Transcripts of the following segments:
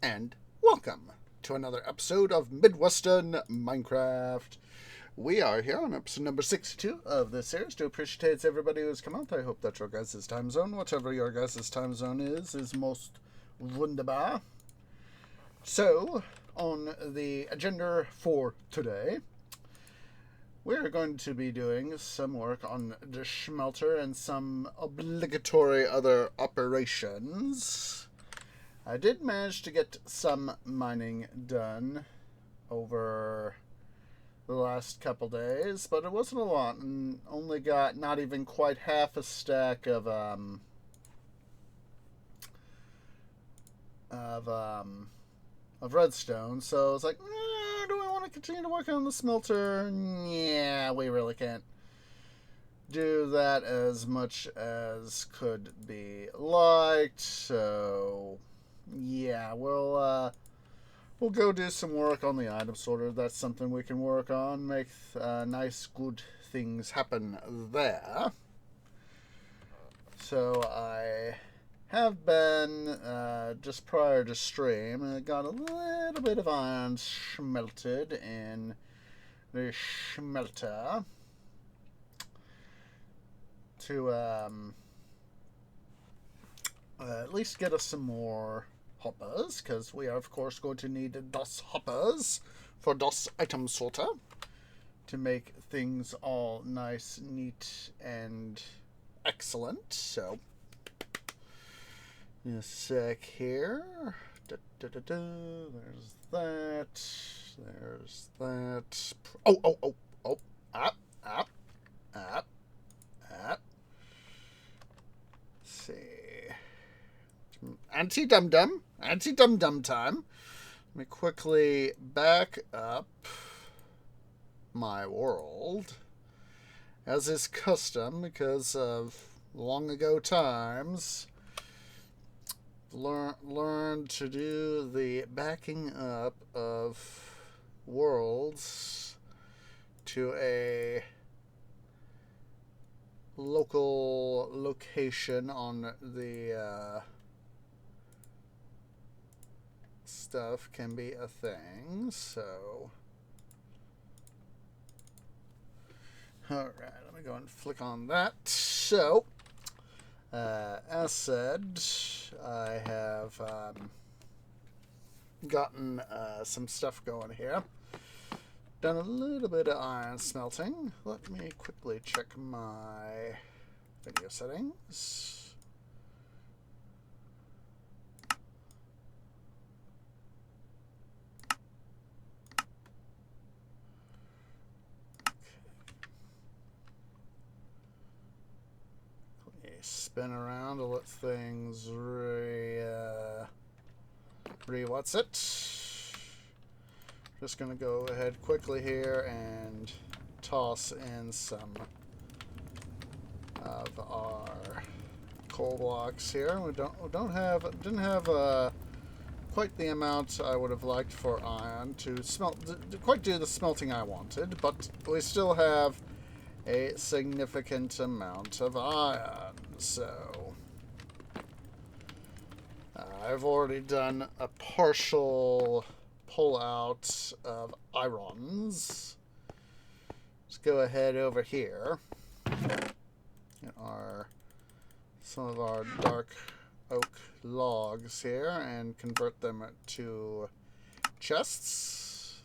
and welcome to another episode of Midwestern Minecraft. We are here on episode number 62 of this series. Do appreciate everybody who's come out. I hope that your guys' time zone, whatever your guys' time zone is most wunderbar. So, on the agenda for today, we're going to be doing some work on the smelter and some obligatory other operations. I did manage to get some mining done over the last couple days, but it wasn't a lot, and only got not even quite half a stack of redstone. So I was like, do I want to continue to work on the smelter? Yeah, we really can't do that as much as could be liked. So yeah, we'll go do some work on the item sorter. That's something we can work on, make nice, good things happen there. So I have been, just prior to stream, got a little bit of iron smelted in the smelter to at least get us some more hoppers, because we are of course going to need DOS hoppers for DOS item sorter to make things all nice, neat, and excellent. So, in a sec here. There's that. There's that. Oh. Up. Let's see. Anti-dum-dum time. Let me quickly back up my world, as is custom, because of long ago times. Learn to do the backing up of worlds to a local location on the stuff can be a thing. So alright, let me go and flick on that. So as said, I have gotten some stuff going here. Done a little bit of iron smelting. Let me quickly check my video settings. Spin around to let things what's it? Just gonna go ahead quickly here and toss in some of our coal blocks here. We didn't have quite the amount I would have liked for iron to quite do the smelting I wanted, but we still have a significant amount of iron. So I've already done a partial pull out of irons. Let's go ahead over here. Some of our dark oak logs here and convert them to chests.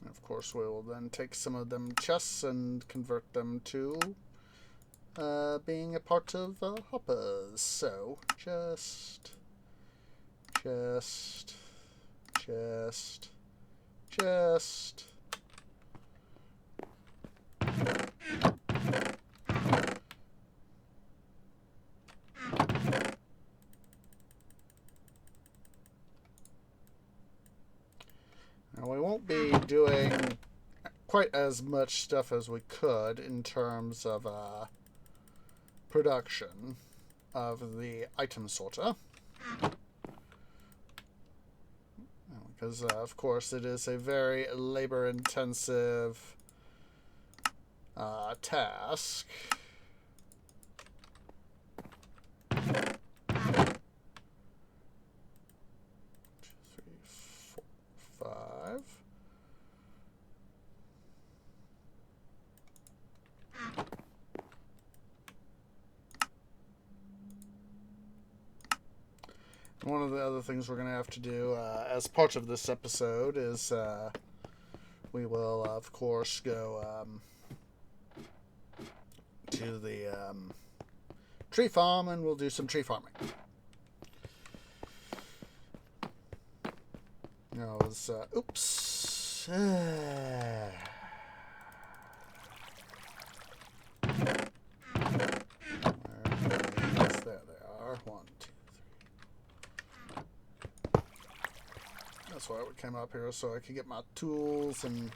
And of course, we will then take some of them chests and convert them to being a part of hoppers. So chest. Now, we won't be doing quite as much stuff as we could in terms of production of the item sorter, because of course it is a very labor intensive task. One of the other things we're going to have to do as part of this episode is we will, of course, go to the tree farm and we'll do some tree farming. No, it was, oops. There they are. 1, 2, 3. That's why I came up here, so I could get my tools and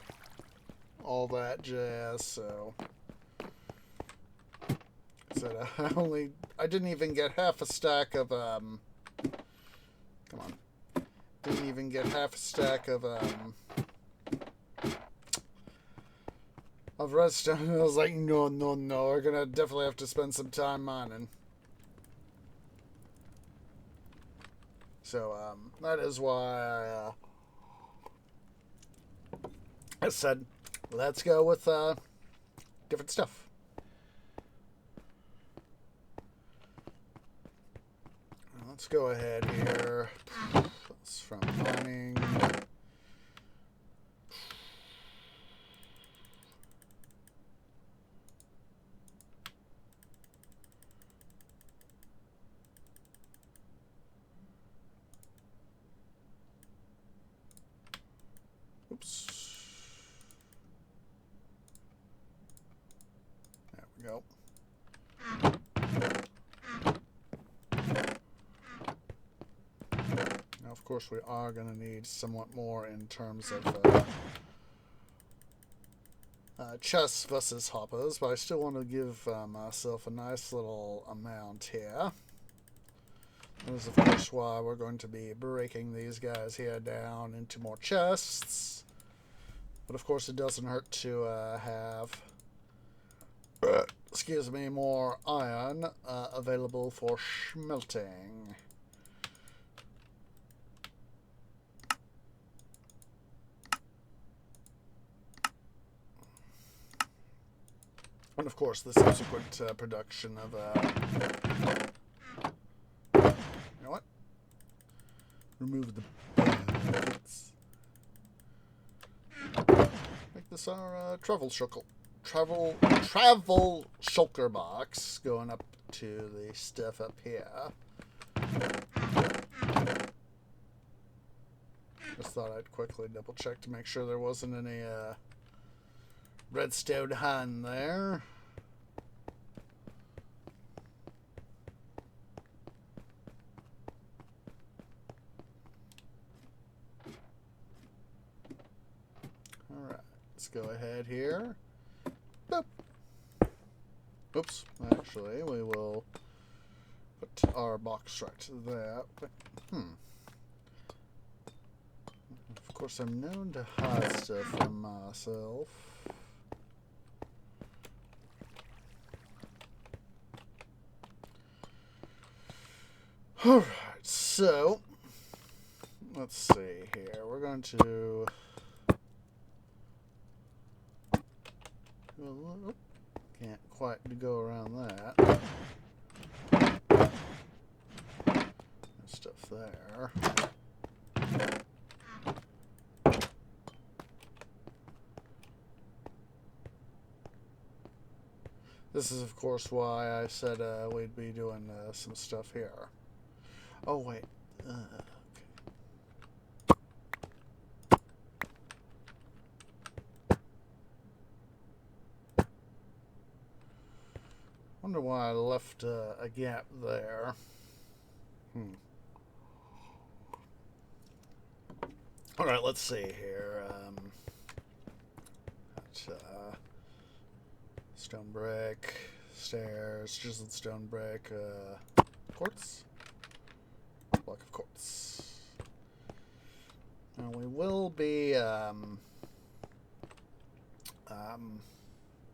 all that jazz, so... Said I didn't even get half a stack of, come on. Didn't even get half a stack of redstone. I was like, no, we're gonna definitely have to spend some time mining. So, that is why I said, let's go with, different stuff. Let's go ahead here. That's from mining. Oops. There we go. Now, of course, we are going to need somewhat more in terms of chests versus hoppers, but I still want to give myself a nice little amount here. That is, of course, why we're going to be breaking these guys here down into more chests. But, of course, it doesn't hurt to have, excuse me, more iron available for smelting. And, of course, the subsequent production of... you know what? Remove the buckets. Make this our travel shulker box going up to the stuff up here. Just thought I'd quickly double check to make sure there wasn't any redstone hand there. Alright, let's go ahead here. Boop. Oops, actually, we will put our box right there. Of course, I'm known to hide stuff from myself. Alright, so let's see here. We're going to can't quite go around that. There's stuff there. This is, of course, why I said we'd be doing some stuff here. Oh, wait. Okay. Wonder why I left a gap there. Alright, let's see here. Stone brick, stairs, chiseled stone brick, quartz, block of quartz. Now we will be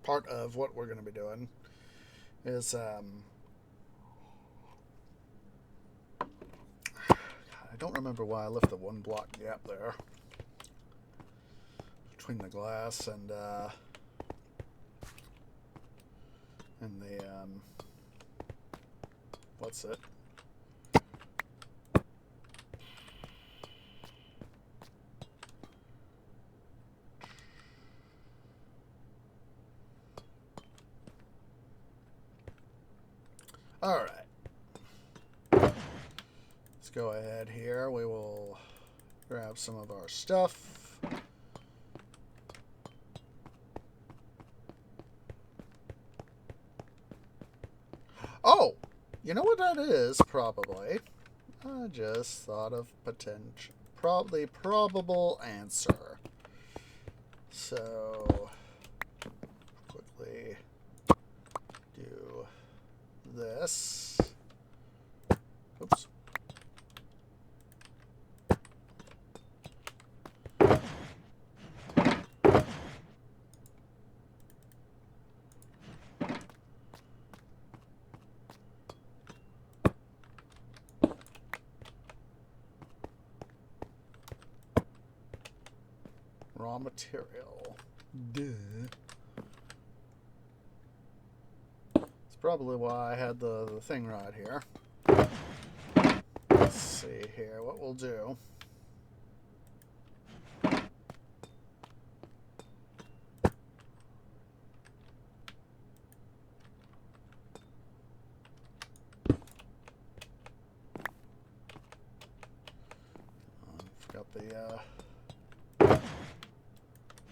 part of what we're going to be doing is I don't remember why I left the one block gap there between the glass and the what's it? let's go ahead here. We will grab some of our stuff. Oh, you know what that is, probably? I just thought of probable answer. So, quickly do this. Oops. Raw material. Duh. That's probably why I had the thing right here. Let's see here what we'll do. Got the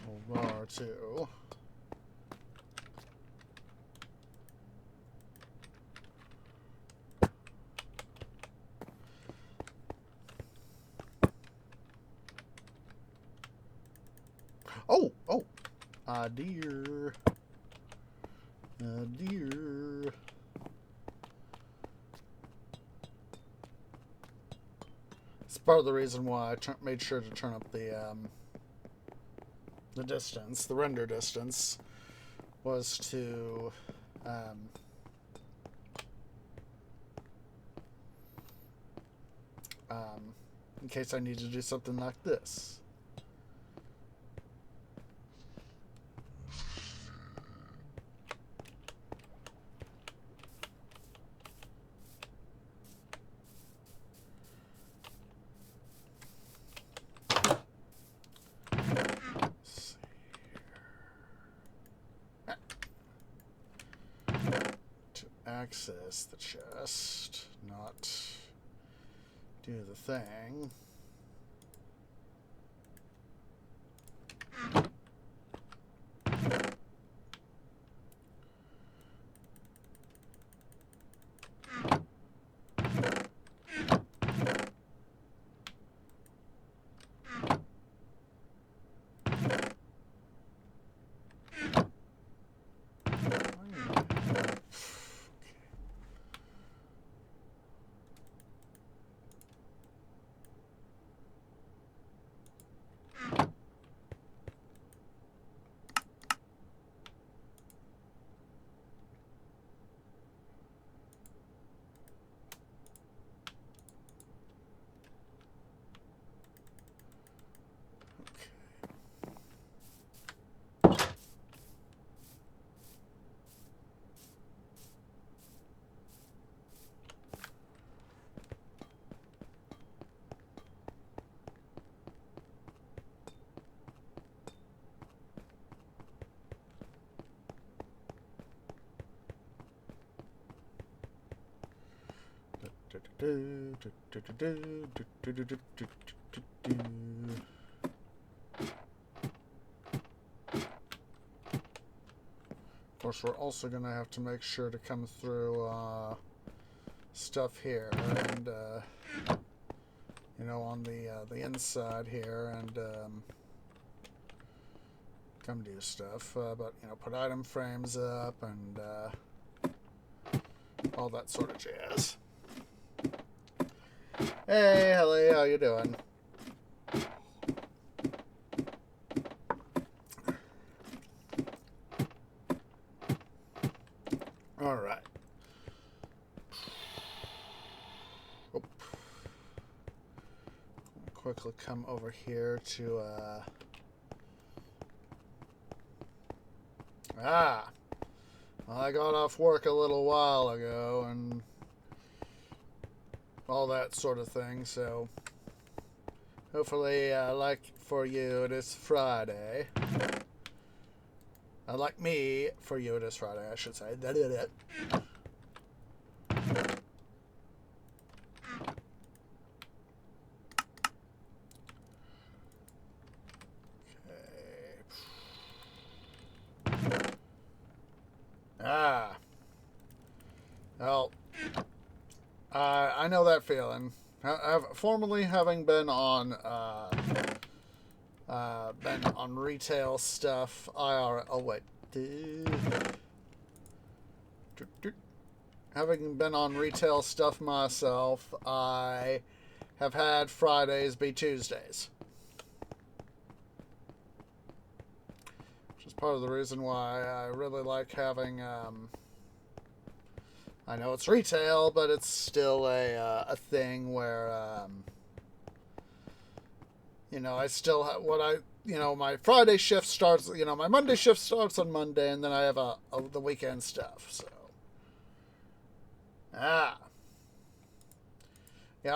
little bar too. Oh, dear. Dear. It's part of the reason why I made sure to turn up the distance, the render distance, was to in case I need to do something like this. Access the chest, not do the thing. Of course, we're also going to have to make sure to come through stuff here, and you know, on the inside here, and come do stuff. But you know, put item frames up and all that sort of jazz. Hey, Helly, how you doing? All right. Oh. Quickly come over here to well, I got off work a little while ago and all that sort of thing, so hopefully, like for you, it is Friday. Like me, for you, it is Friday, I should say. I know that feeling. Formerly having been on retail stuff, IR. Oh wait, having been on retail stuff myself, I have had Fridays be Tuesdays, which is part of the reason why I really like having. I know it's retail, but it's still a thing where, I still have my Friday shift starts, my Monday shift starts on Monday, and then I have the weekend stuff, so. Yeah,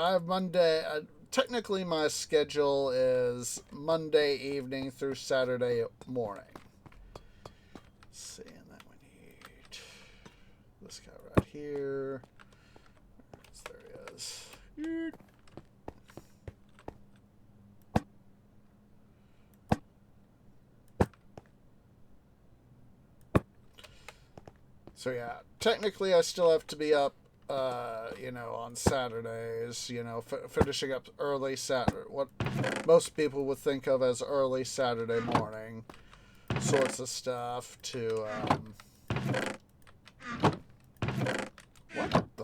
I have Monday, technically my schedule is Monday evening through Saturday morning. Let's see, and then we need this guy right here. There he is. So yeah, technically I still have to be up, on Saturdays, finishing up early Saturday, what most people would think of as early Saturday morning sorts of stuff to, what the?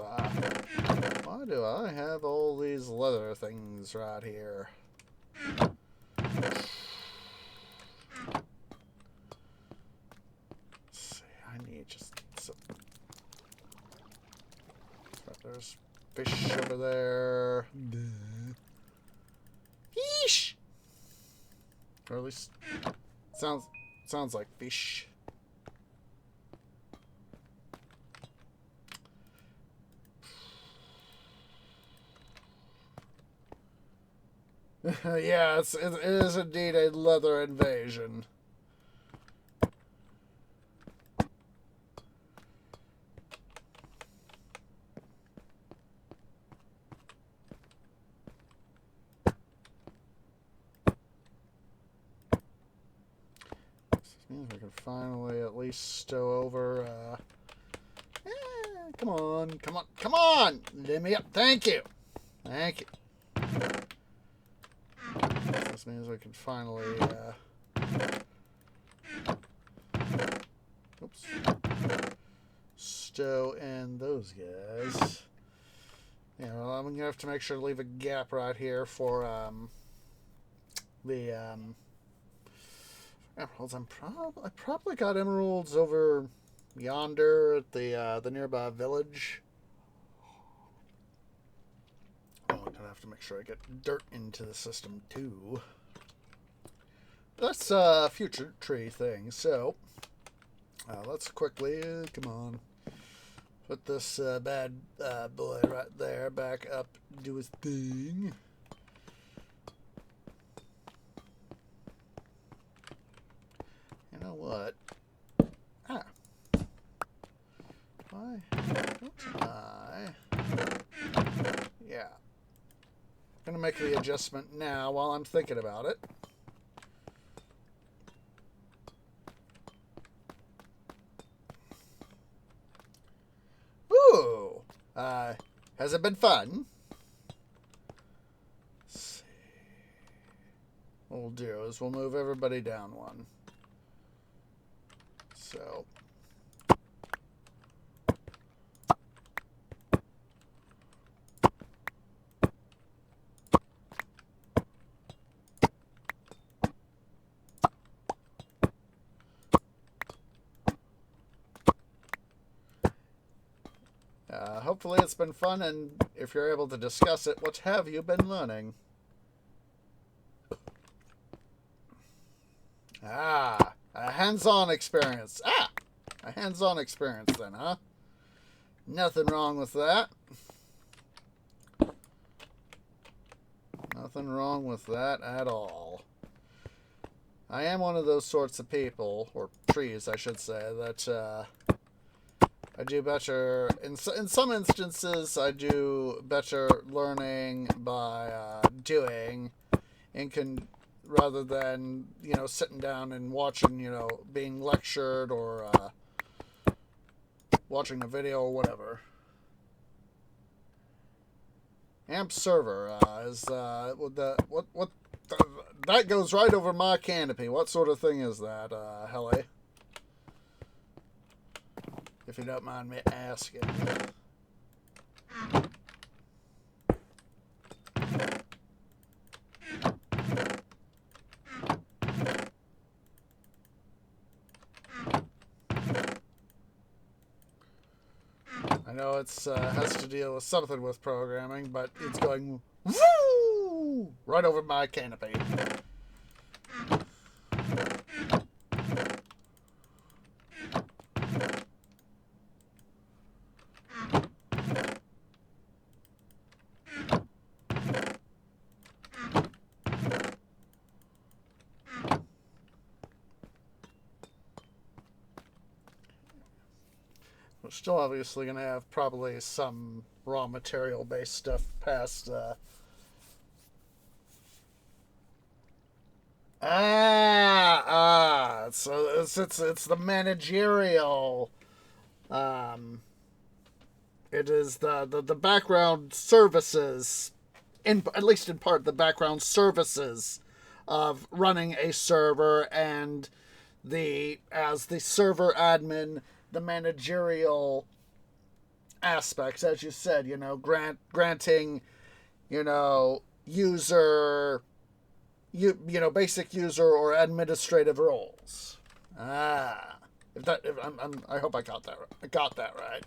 Why do I have all these leather things right here? Let's see, I need just some. There's fish over there. Fish! Or at least sounds like fish. Yeah, it is indeed a leather invasion. Means we can finally at least stow over. Come on, come on, come on! Let me up. Thank you. Thank you. This means we can finally. Oops. Stow in those guys. Yeah, well, I'm gonna have to make sure to leave a gap right here for the emeralds. I probably got emeralds over yonder at the nearby village. Oh, I'm gonna have to make sure I get dirt into the system too. That's a future tree thing. So let's quickly come on. Put this bad boy right there back up, do his thing. You know what? Why don't I? Yeah. I'm gonna make the adjustment now while I'm thinking about it. Ooh! Has it been fun? Let's see. What we'll do is we'll move everybody down one. So. Hopefully it's been fun, and if you're able to discuss it, what have you been learning? A hands-on experience. A hands-on experience then, huh? Nothing wrong with that. Nothing wrong with that at all. I am one of those sorts of people, or trees, I should say, that I do better, in some instances, I do better learning by doing, rather than, sitting down and watching, being lectured or watching a video or whatever. Amp server is what that goes right over my canopy. What sort of thing is that, Helly? If you don't mind me asking. I know it's has to deal with something with programming, but it's going woo right over my canopy. We're still obviously going to have probably some raw material based stuff past. So it's the managerial. It is the background services, at least in part, the background services of running a server, and as the server admin, the managerial aspects, as you said, granting, user, basic user or administrative roles. I hope I got that right. I got that right.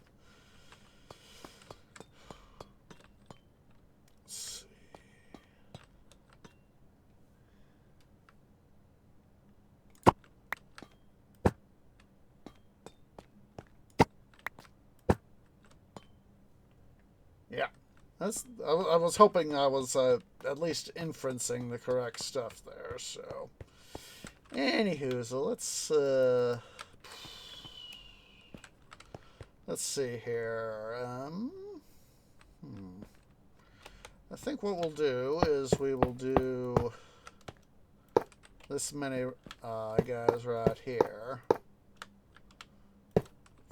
Yeah. I was hoping I was at least inferencing the correct stuff there. So, anywho, so let's see here. I think what we'll do is we will do this many guys right here.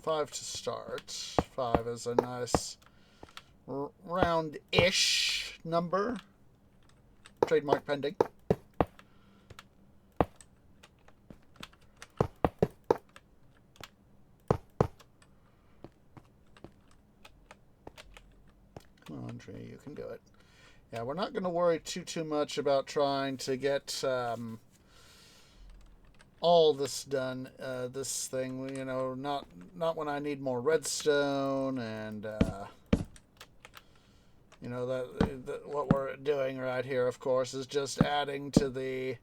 5 to start. 5 is a nice round-ish number. Trademark pending. Come on, Tree, you can do it. Yeah, we're not going to worry too much about trying to get all this done. This thing, not when I need more redstone and that what we're doing right here, of course, is just adding to the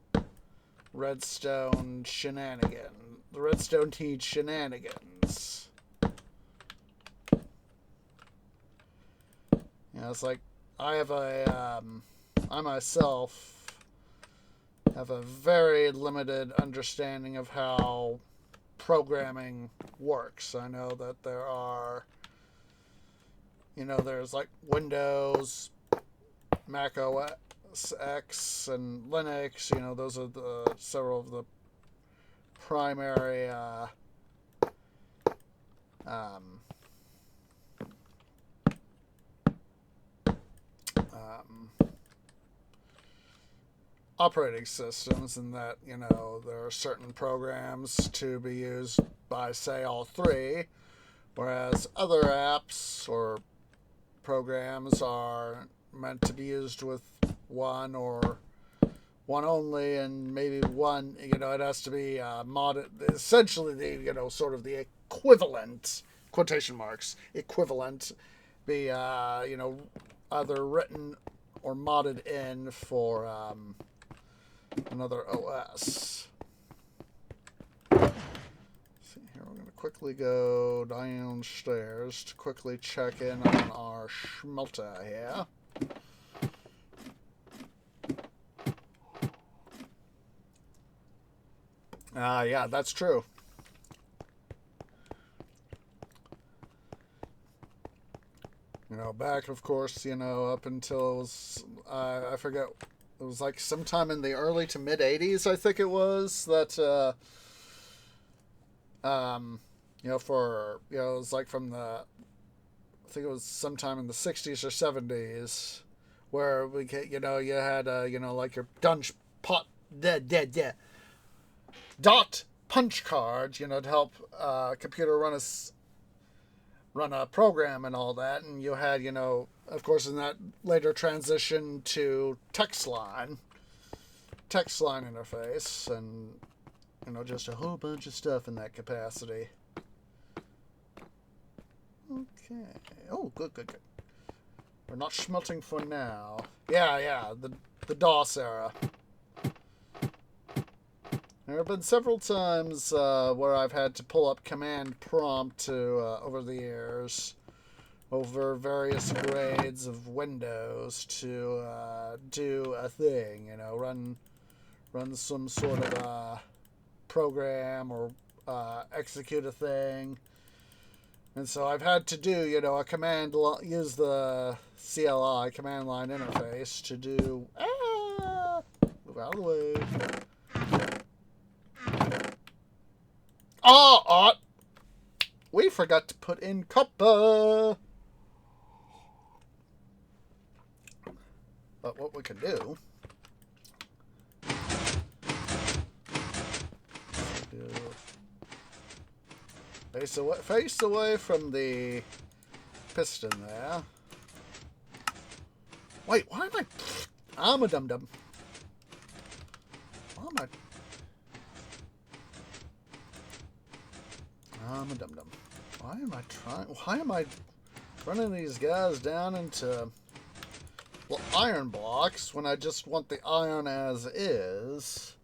redstone shenanigan. The redstone needs shenanigans. It's like I myself have a very limited understanding of how programming works. I know that there are, there's like Windows, Mac OS X, and Linux. Those are several of the primary operating systems, and that there are certain programs to be used by, say, all three, whereas other apps or programs are meant to be used with one or one only, and maybe one, it has to be modded, essentially the sort of the equivalent, quotation marks, equivalent, be either written or modded in for another OS. Let's see here, we're going to quickly go downstairs to quickly check in on our smelter here. Yeah, that's true. Back, of course, up until it was, I forget, it was like sometime in the early to mid 80s, I think it was, that, it was like from I think it was sometime in the 60s or 70s, where we can, you know, you had you know, like your dunch pot dot punch cards, you know, to help computer run a program and all that, and you had, you know, of course, in that later transition to text line interface, and you know, just a whole bunch of stuff in that capacity. Okay. Oh, good. We're not schmelting for now. Yeah, the DOS era. There have been several times where I've had to pull up command prompt to over the years, over various grades of Windows to do a thing, you know, run some sort of program or execute a thing. And so I've had to do, you know, use the CLI, command line interface, to do, move out of the way. We forgot to put in copper. But what we can do, face away from the piston there. Wait, why am I'm a dum-dum. Why am I'm a dum-dum. Why am I running these guys down into, well, iron blocks when I just want the iron as is?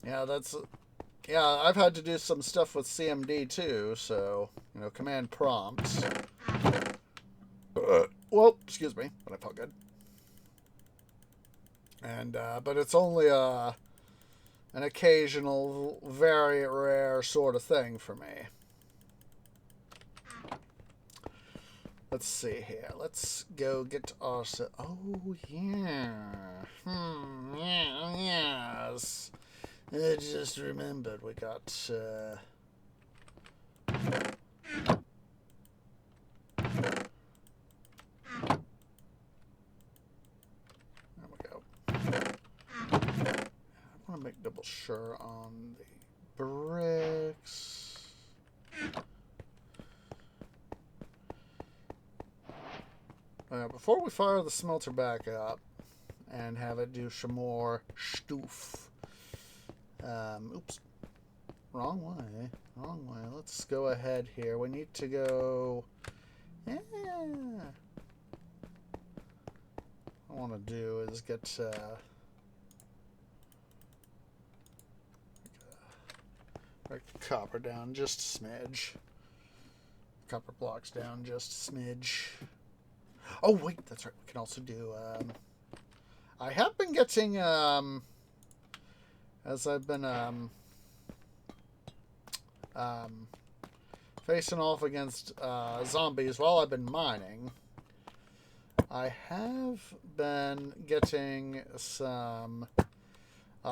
Yeah, I've had to do some stuff with CMD too, so, you know, command prompts. Well, excuse me, but I felt good. And, but it's only an occasional, very rare sort of thing for me. Let's see here. Let's go get our... Oh, yeah. Yes. I just remembered we got... There we go. I want to make double sure on the bricks. Before we fire the smelter back up and have it do some more stoof. Oops. Wrong way. Let's go ahead here. We need to go... Yeah. What I want to do is get... break the copper down just a smidge. Copper blocks down just a smidge. Oh, wait, that's right. We can also do... I have been getting... as I've been facing off against zombies while I've been mining, I have been getting some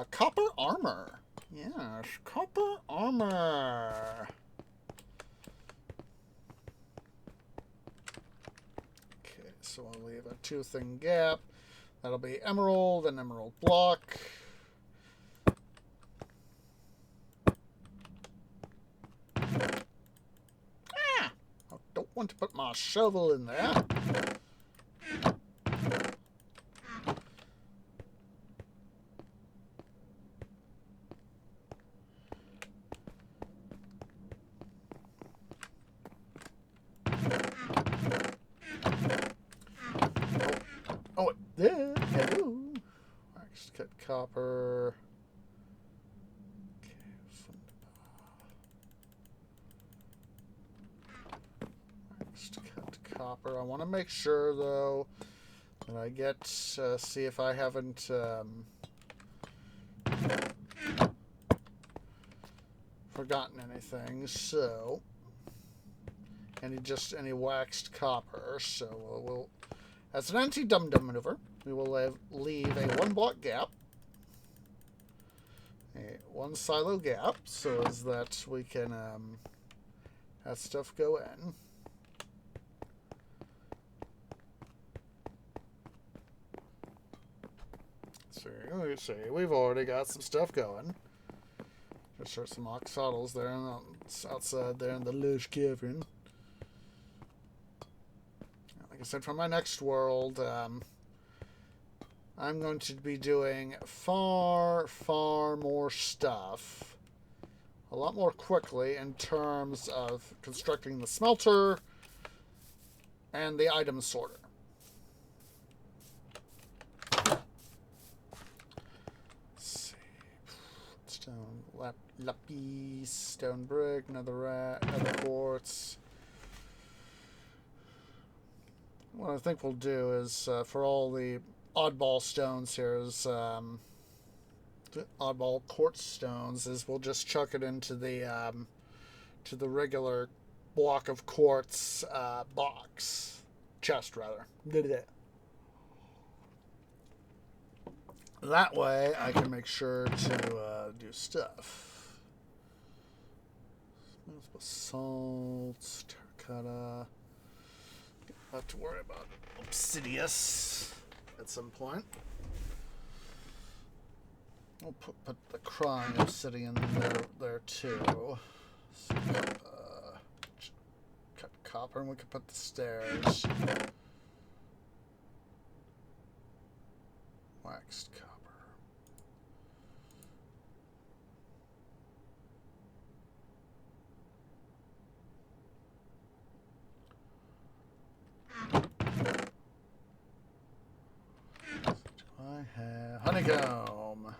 copper armor. Yes, copper armor. Okay, so I'll leave a 2-thing gap. That'll be emerald and emerald block. I don't want to put my shovel in there. Oh, there. Hello. Wax cut copper. Copper. I want to make sure, though, that I get, see if I haven't forgotten anything. So, any waxed copper. So we'll as an anti-dum-dum maneuver, we will leave a 1-block gap, a 1 silo gap, so as that we can have stuff go in. See, we've already got some stuff going. Just start some oxalotls there outside there in the lush cavern. Like I said, for my next world, I'm going to be doing far more stuff. A lot more quickly in terms of constructing the smelter and the item sorter. Stone, lapis, stone brick, another quartz. What I think we'll do is, for all the oddball stones here, is oddball quartz stones, is we'll just chuck it into the to the regular block of quartz chest rather. That way, I can make sure to do stuff. Basalt, terracotta. I'll have to worry about obsidius at some point. We'll put the crying obsidian there too. So, cut copper, and we can put the stairs. Waxed copper. I have honeycomb.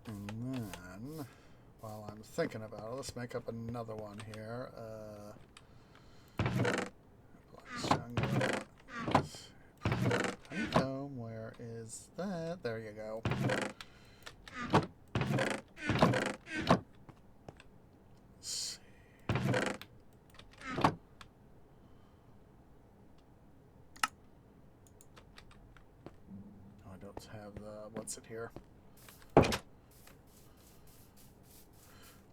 And then, while I'm thinking about it, let's make up another one here. Honeycomb, where is that? There you go. Have the what's it here?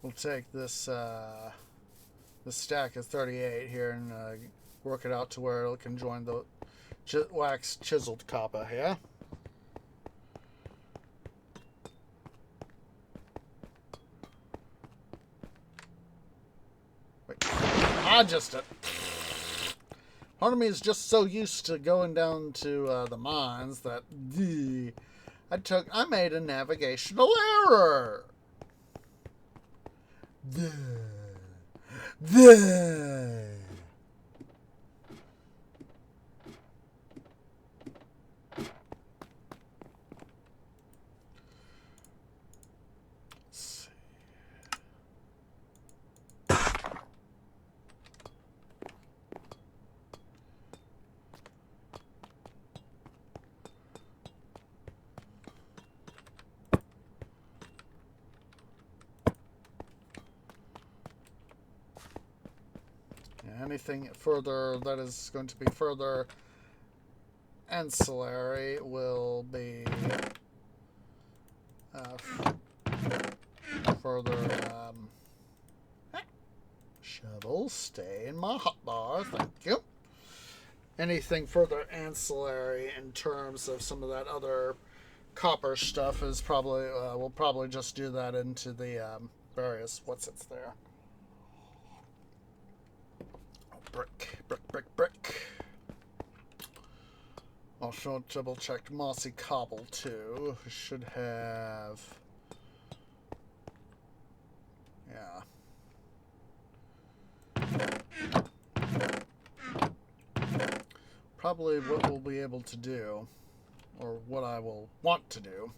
We'll take this this stack of 38 here and work it out to where it can join the wax chiseled copper here. Wait, part of me is just so used to going down to the mines that I made a navigational error. Anything further that is going to be further ancillary will be further shovels. Stay in my hotbar, thank you. Anything further ancillary in terms of some of that other copper stuff is probably we'll probably just do that into the various what's there. Brick. Also double checked mossy cobble too. Should have, yeah. Probably what we'll be able to do, or what I will want to do,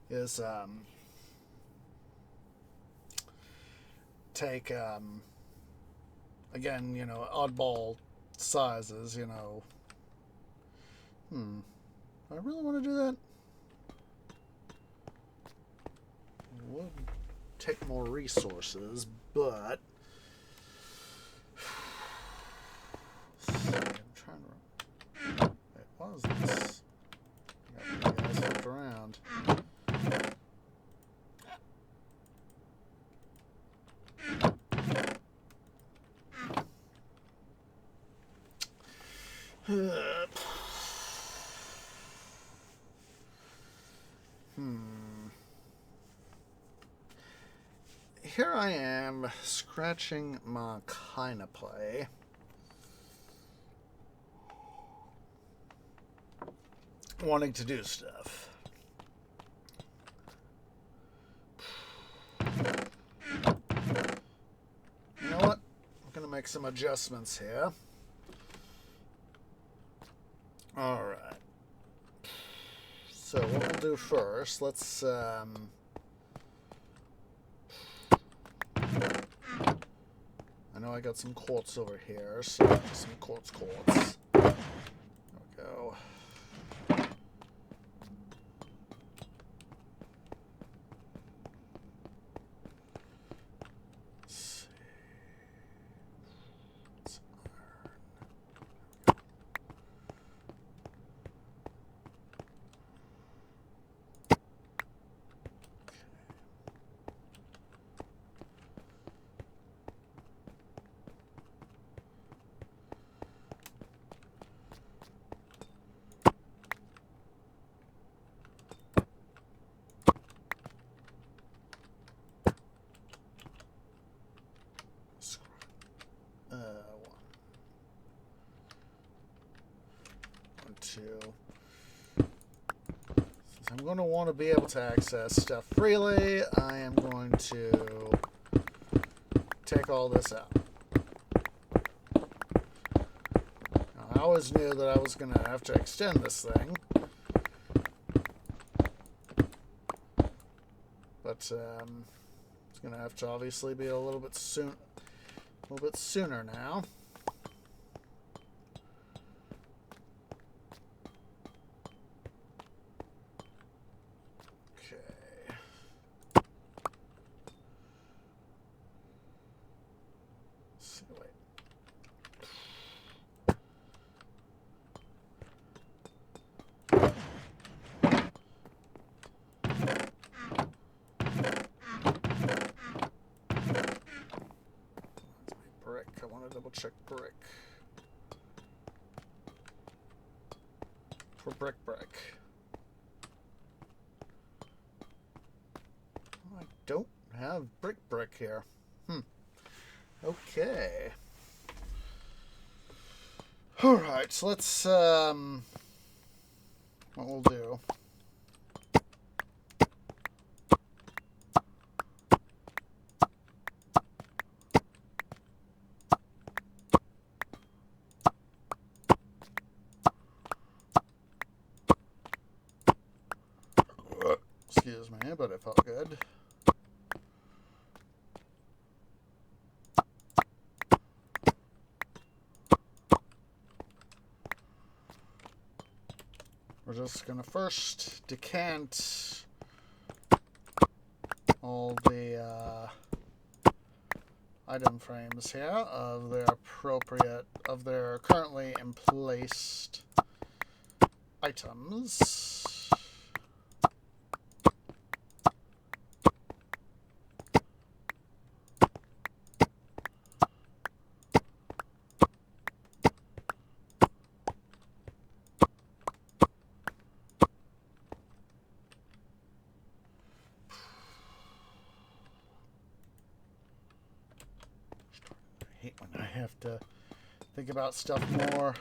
is take again, you know, oddball sizes, you know. Do I really want to do that? It would take more resources, but I'm trying to. Wait, what is this? I got you guys flipped around. Here I am, scratching my kinda play. Wanting to do stuff. You know what? I'm going to make some adjustments here. Alright. So what we'll do first, let's... I know I got some quartz over here, so some quartz. There we go. Since I'm going to want to be able to access stuff freely, I am going to take all this out. Now, I always knew that I was going to have to extend this thing, but it's going to have to obviously be a little bit sooner now. Check brick. For brick. I don't have brick here. Okay. Alright, so let's what we'll do. Excuse me, but it felt good. We're just going to first decant all the item frames here of their currently emplaced items. I hate when I have to think about stuff more.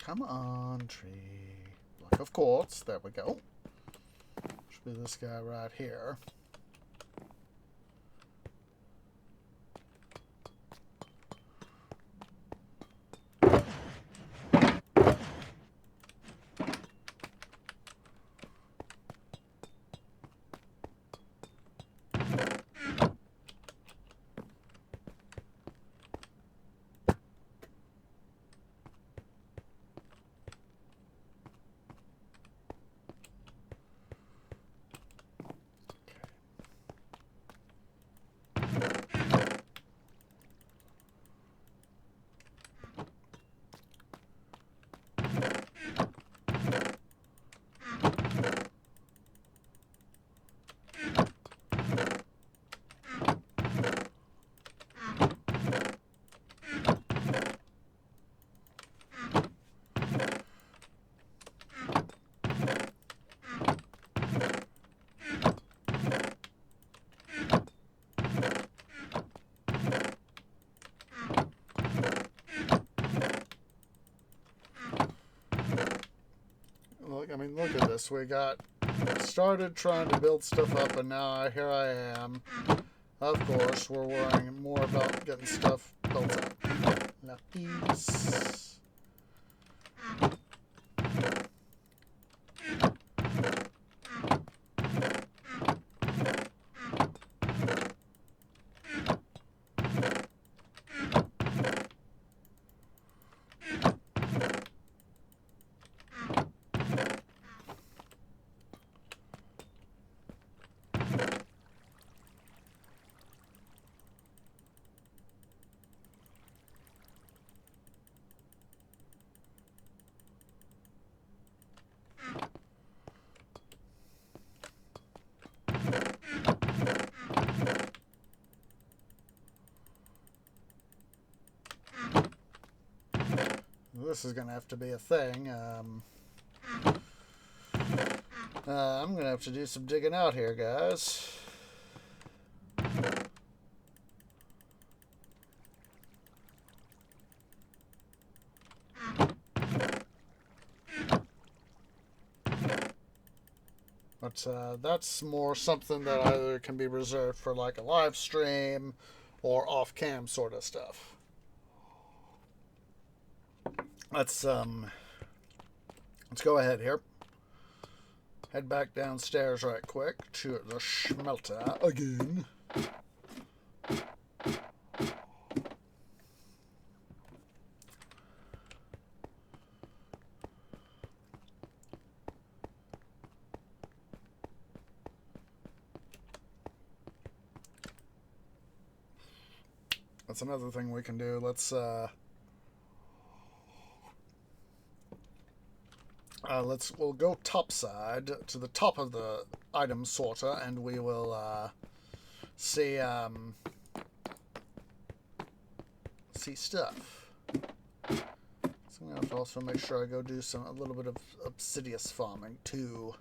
Come on, tree. Block of quartz. There we go. Should be this guy right here. I mean, look at this. We got started trying to build stuff up, and now here I am. Of course, we're worrying more about getting stuff built up. Lapis. This is going to have to be a thing. I'm going to have to do some digging out here, guys. But that's more something that either can be reserved for like a live stream or off-cam sort of stuff. Let's go ahead here. Head back downstairs right quick to the smelter again. That's another thing we can do. We'll go topside to the top of the item sorter, and we will see stuff. So I'm gonna have to also make sure I go do a little bit of obsidian farming too.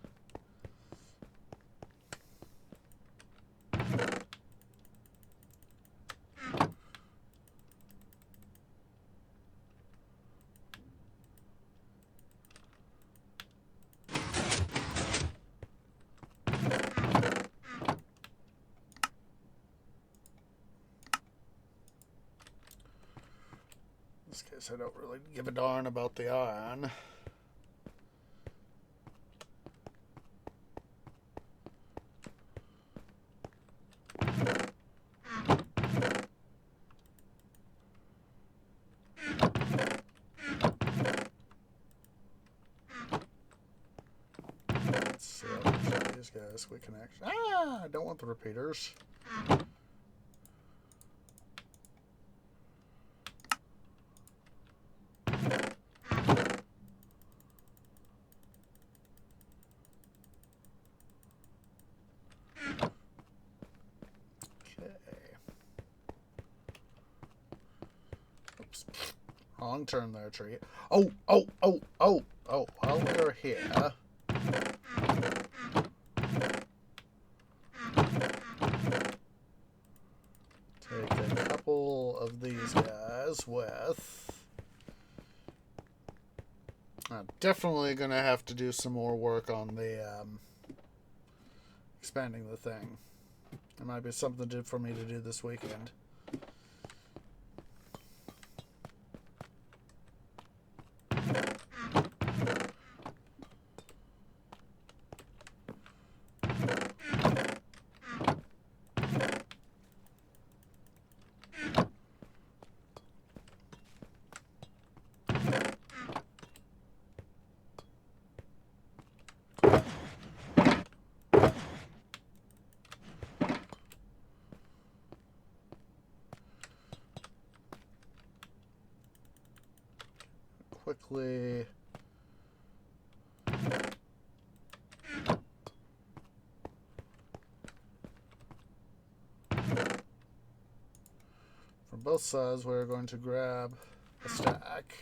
In this case, I don't really give a darn about the iron. Let's see how much of these guys we can actually... I don't want the repeaters. Wrong turn there, tree. Oh, while we're here. Take a couple of these guys with... I'm definitely going to have to do some more work on the expanding the thing. There might be something for me to do this weekend. Quickly. From both sides, we're going to grab a stack.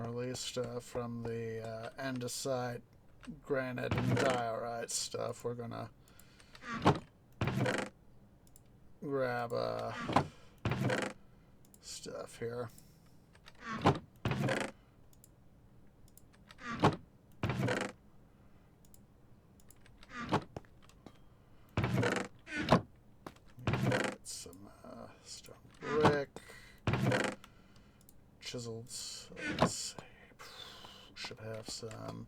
Or at least from the andesite, granite, and diorite stuff. We're gonna grab stuff here. Get some stone brick, chiseled. Let's see. Should have some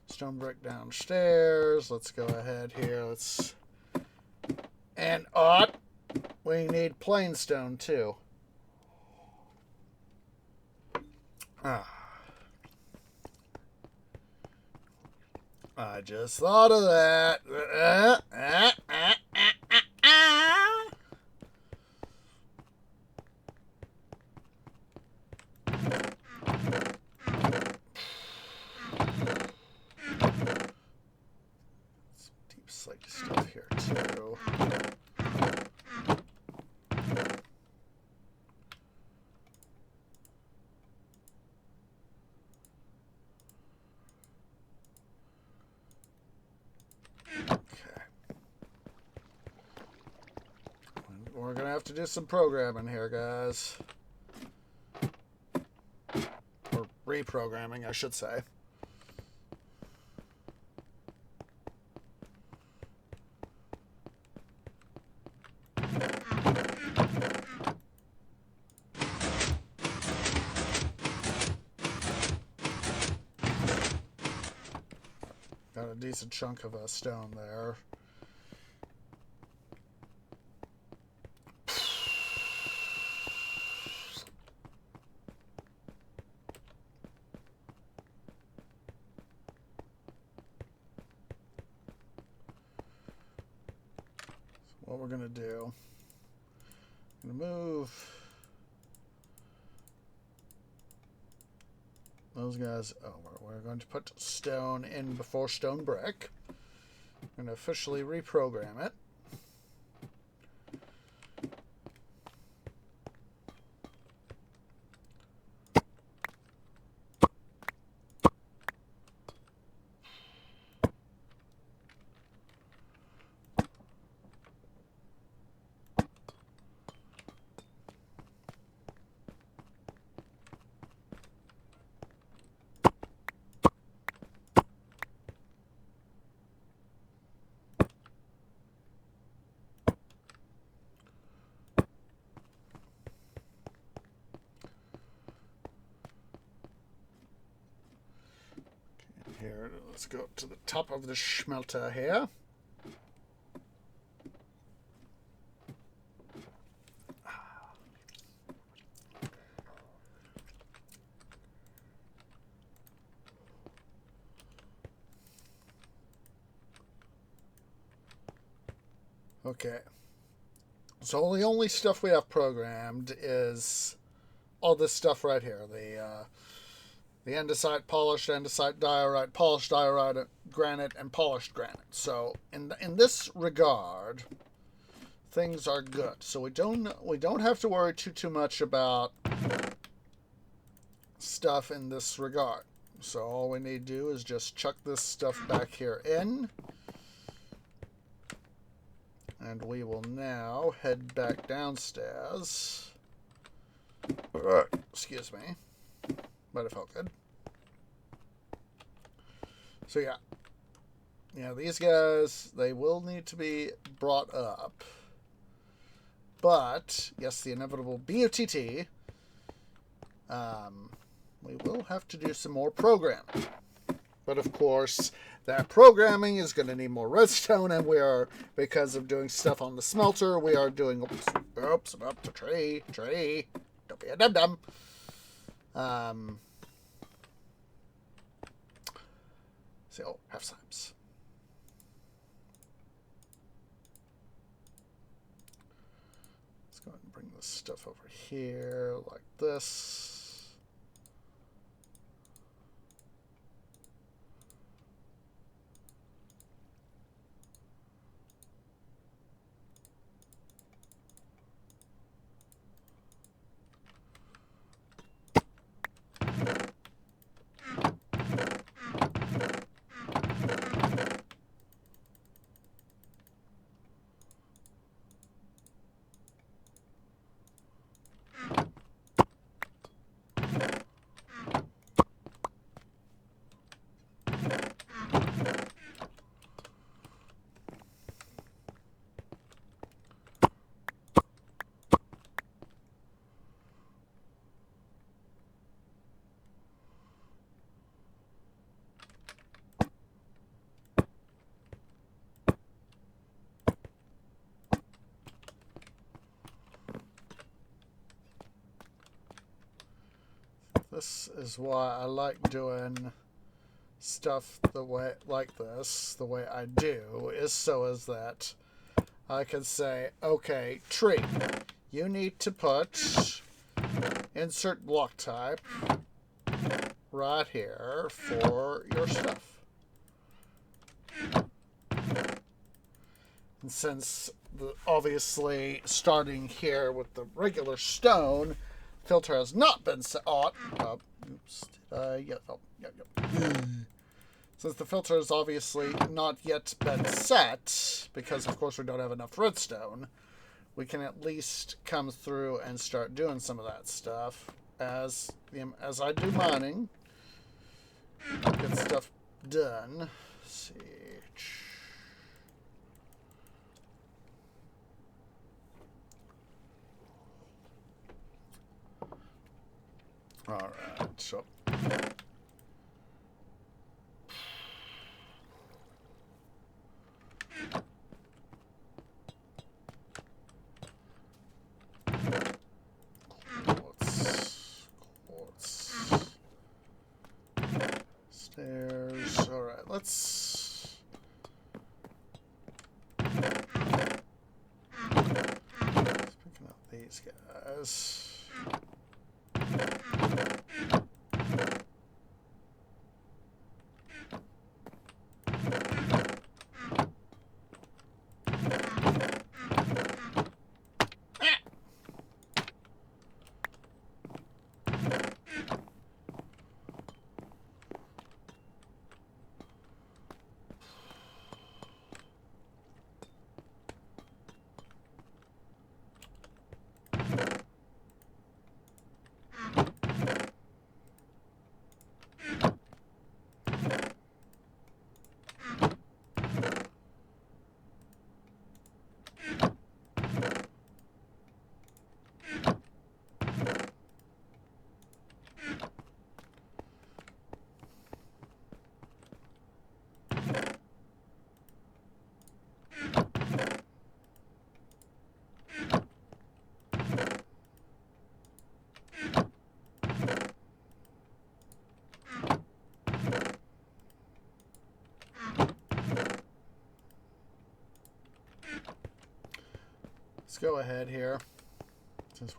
stone brick downstairs. Let's go ahead here. And we need plain stone too. I just thought of that. Some deep slate stuff here too. We're going to have to do some programming here, guys. Or reprogramming, I should say. Got a decent chunk of stone there. What we're going to do, I'm going to move those guys over. We're going to put stone in before stone brick. I'm going to officially reprogram it. Here, let's go up to the top of the smelter here. Okay. So the only stuff we have programmed is all this stuff right here. The andesite, polished andesite, diorite, polished diorite, granite, and polished granite. So in this regard, things are good. So we don't have to worry too much about stuff in this regard. So all we need to do is just chuck this stuff back here in. And we will now head back downstairs. Excuse me. But it felt good. So yeah. Yeah, these guys, they will need to be brought up. But, yes, the inevitable BUTT. We will have to do some more programming. But of course, that programming is going to need more redstone, and we are, because of doing stuff on the smelter, we are doing, oops, I'm up to tree, don't be a dum-dum. So, half times. Let's go ahead and bring this stuff over here, like this. this is why I like doing stuff the way like this, the way I do, is so as that I can say, okay, tree, you need to put insert block type right here for your stuff. And since obviously starting here with the regular stone, filter has not been set. Oops. Since the filter has obviously not yet been set, because of course we don't have enough redstone, we can at least come through and start doing some of that stuff as I do mining. Get stuff done. Let's see. All right, so. Quartz. Stairs. All right, let's. Picking up these guys. Let's go ahead here. Since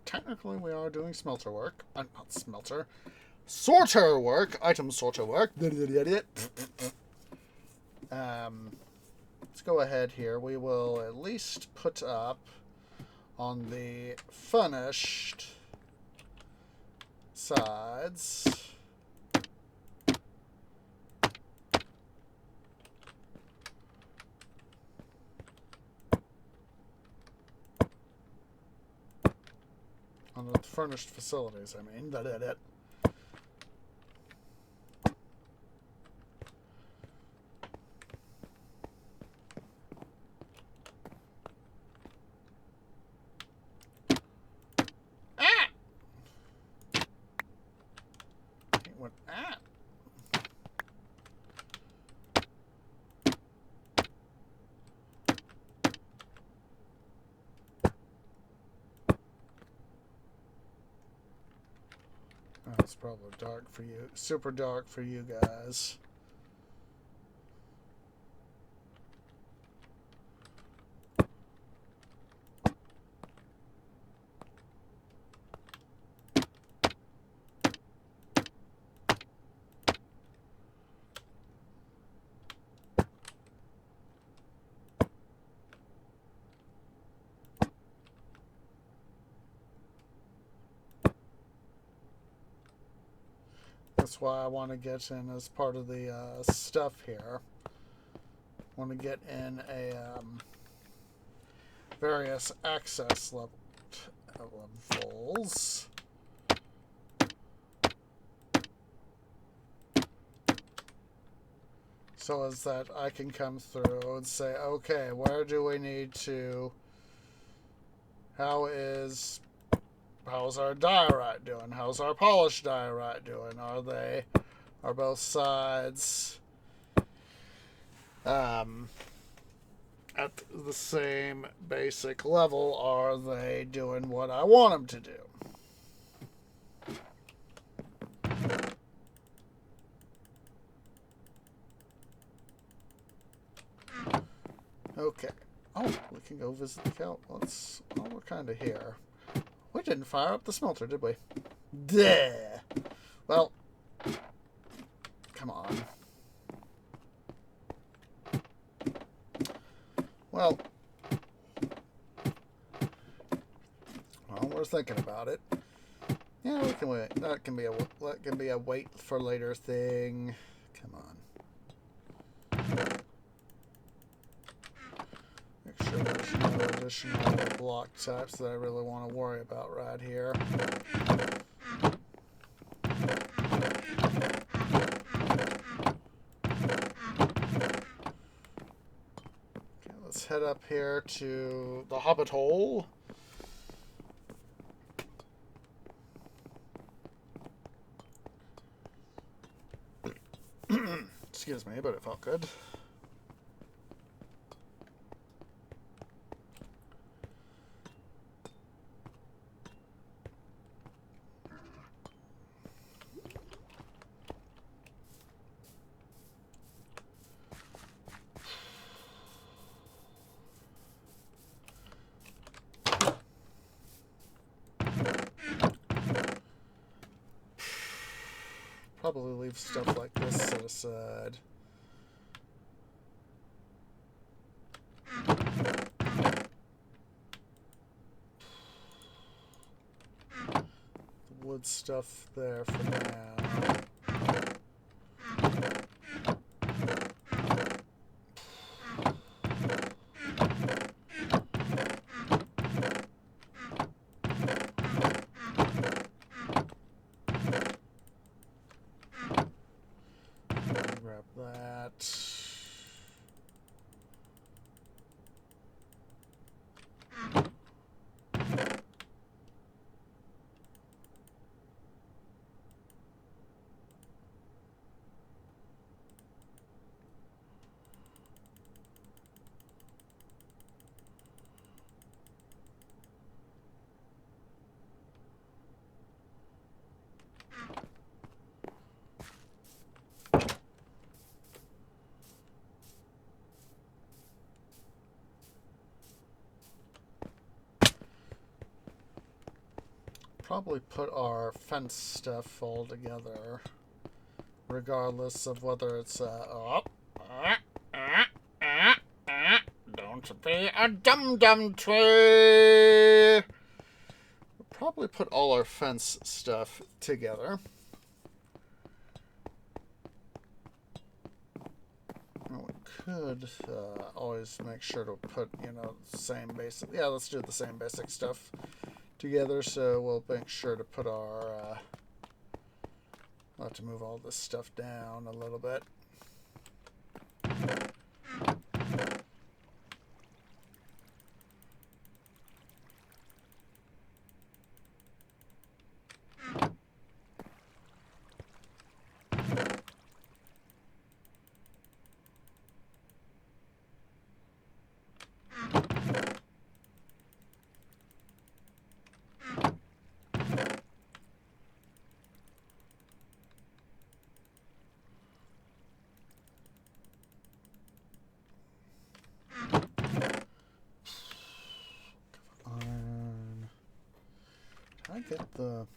technically we are doing smelter work. Not smelter. Sorter work. Item sorter work. Let's go ahead here. We will at least put up on the furnished sides. On the furnished facilities, I mean. It's probably dark for you. Super dark for you guys. That's why I want to get in as part of the stuff here. I want to get in a various access levels. So as that I can come through and say, okay, where do we need to... How's our diorite doing? How's our polished diorite doing? Are both sides at the same basic level? Are they doing what I want them to do? Okay. Oh, we can go visit the cow. Let's. Oh, we're kind of here. We didn't fire up the smelter, did we? Duh. Well, come on. Well, we're thinking about it. Yeah, we can wait. That can be a wait for later thing. Come on. Make sure there's no additional block types that I really want to worry about right here. Okay, let's head up here to the Hobbit Hole. Excuse me, but it felt good. Probably leave stuff like this set aside. Wood stuff there for now. Grab that. Probably put our fence stuff all together, regardless of whether it's don't be a dum-dum tree. We'll probably put all our fence stuff together. We could always make sure to put, the same basic. Yeah, let's do the same basic stuff together. So we'll make sure to put our. I'll have to move all this stuff down a little bit. I get the...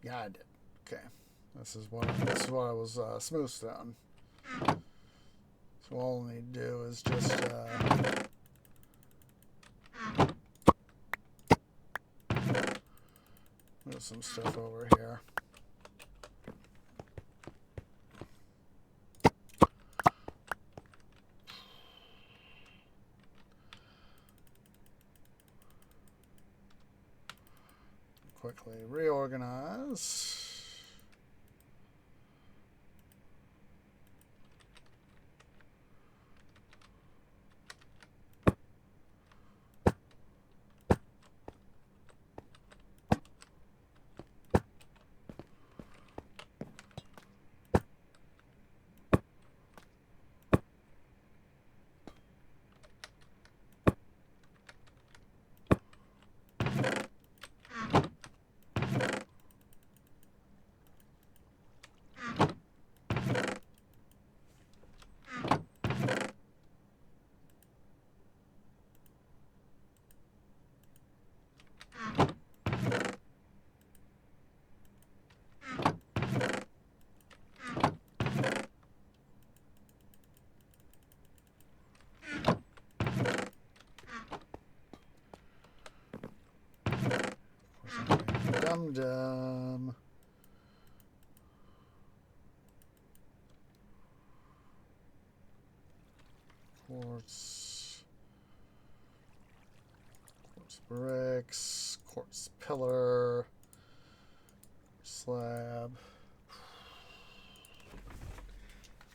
Yeah, I did. Okay. This is what I was smoothed on. So all I need to do is just move some stuff over here. Quickly reorganize. dum. Quartz bricks, quartz pillar, slab.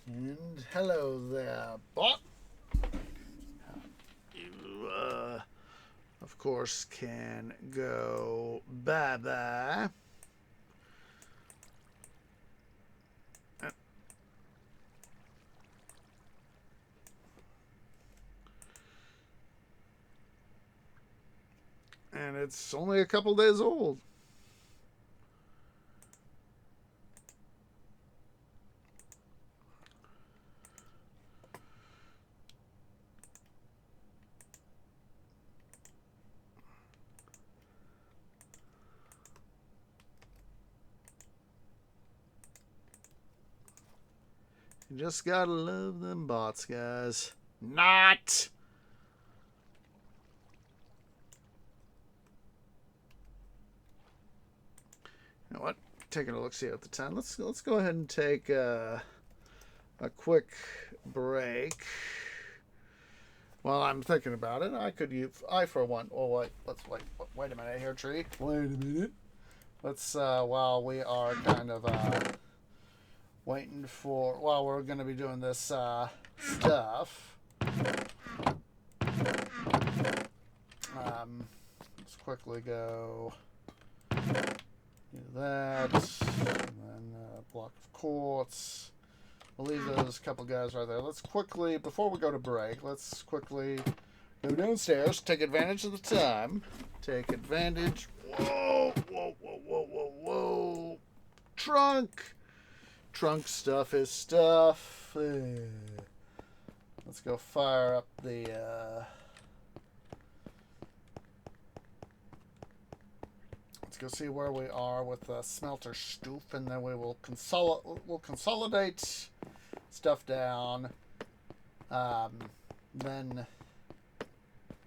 And hello there, bot. You, of course, can go bye-bye. And it's only a couple days old. You just gotta love them bots, guys. Not! You know what? Taking a look see at the time. Let's go ahead and take a quick break. While I'm thinking about it, I for one. Oh wait, wait a minute here, tree. Wait a minute. Let's while we are kind of waiting for while we're going to be doing this stuff. Let's quickly go do that, and then a block of quartz. We'll leave those couple guys right there. Let's quickly, before we go to break, let's quickly go downstairs, take advantage of the time. Take advantage. Whoa, whoa, whoa, whoa, whoa, whoa. Trunk. Trunk stuff is stuff. Let's go fire up the... Let's go see where we are with the smelter stoof, and then we will consolidate stuff down. Then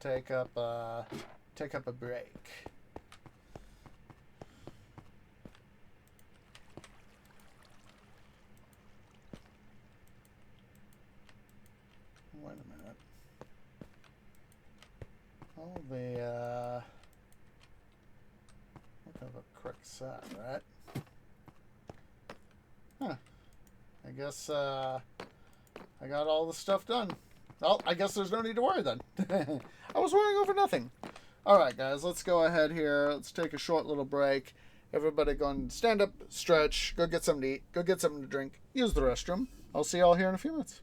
take up a break. Wait a minute. All the of a quick set, right? Huh. I guess I got all the stuff done. Well, I guess there's no need to worry then. I was worrying over nothing. Alright guys, let's go ahead here. Let's take a short little break. Everybody go and stand up, stretch, go get something to eat, go get something to drink, use the restroom. I'll see y'all here in a few minutes.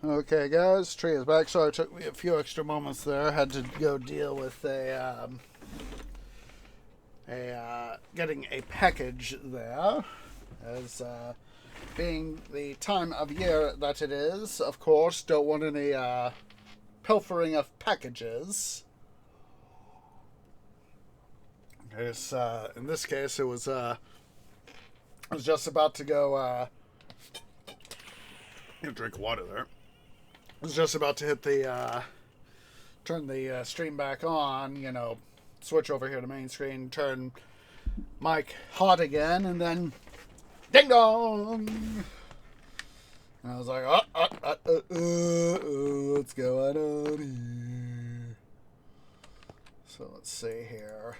Okay, guys, tree is back. Sorry, it took me a few extra moments there. I had to go deal with getting a package there, as being the time of year that it is. Of course, don't want any pilfering of packages. In this case, it was I was just about to go. Drink water there. I was just about to hit the turn the stream back on, switch over here to main screen, turn mic hot again, and then ding dong! And I was like, what's going on here? So let's see here.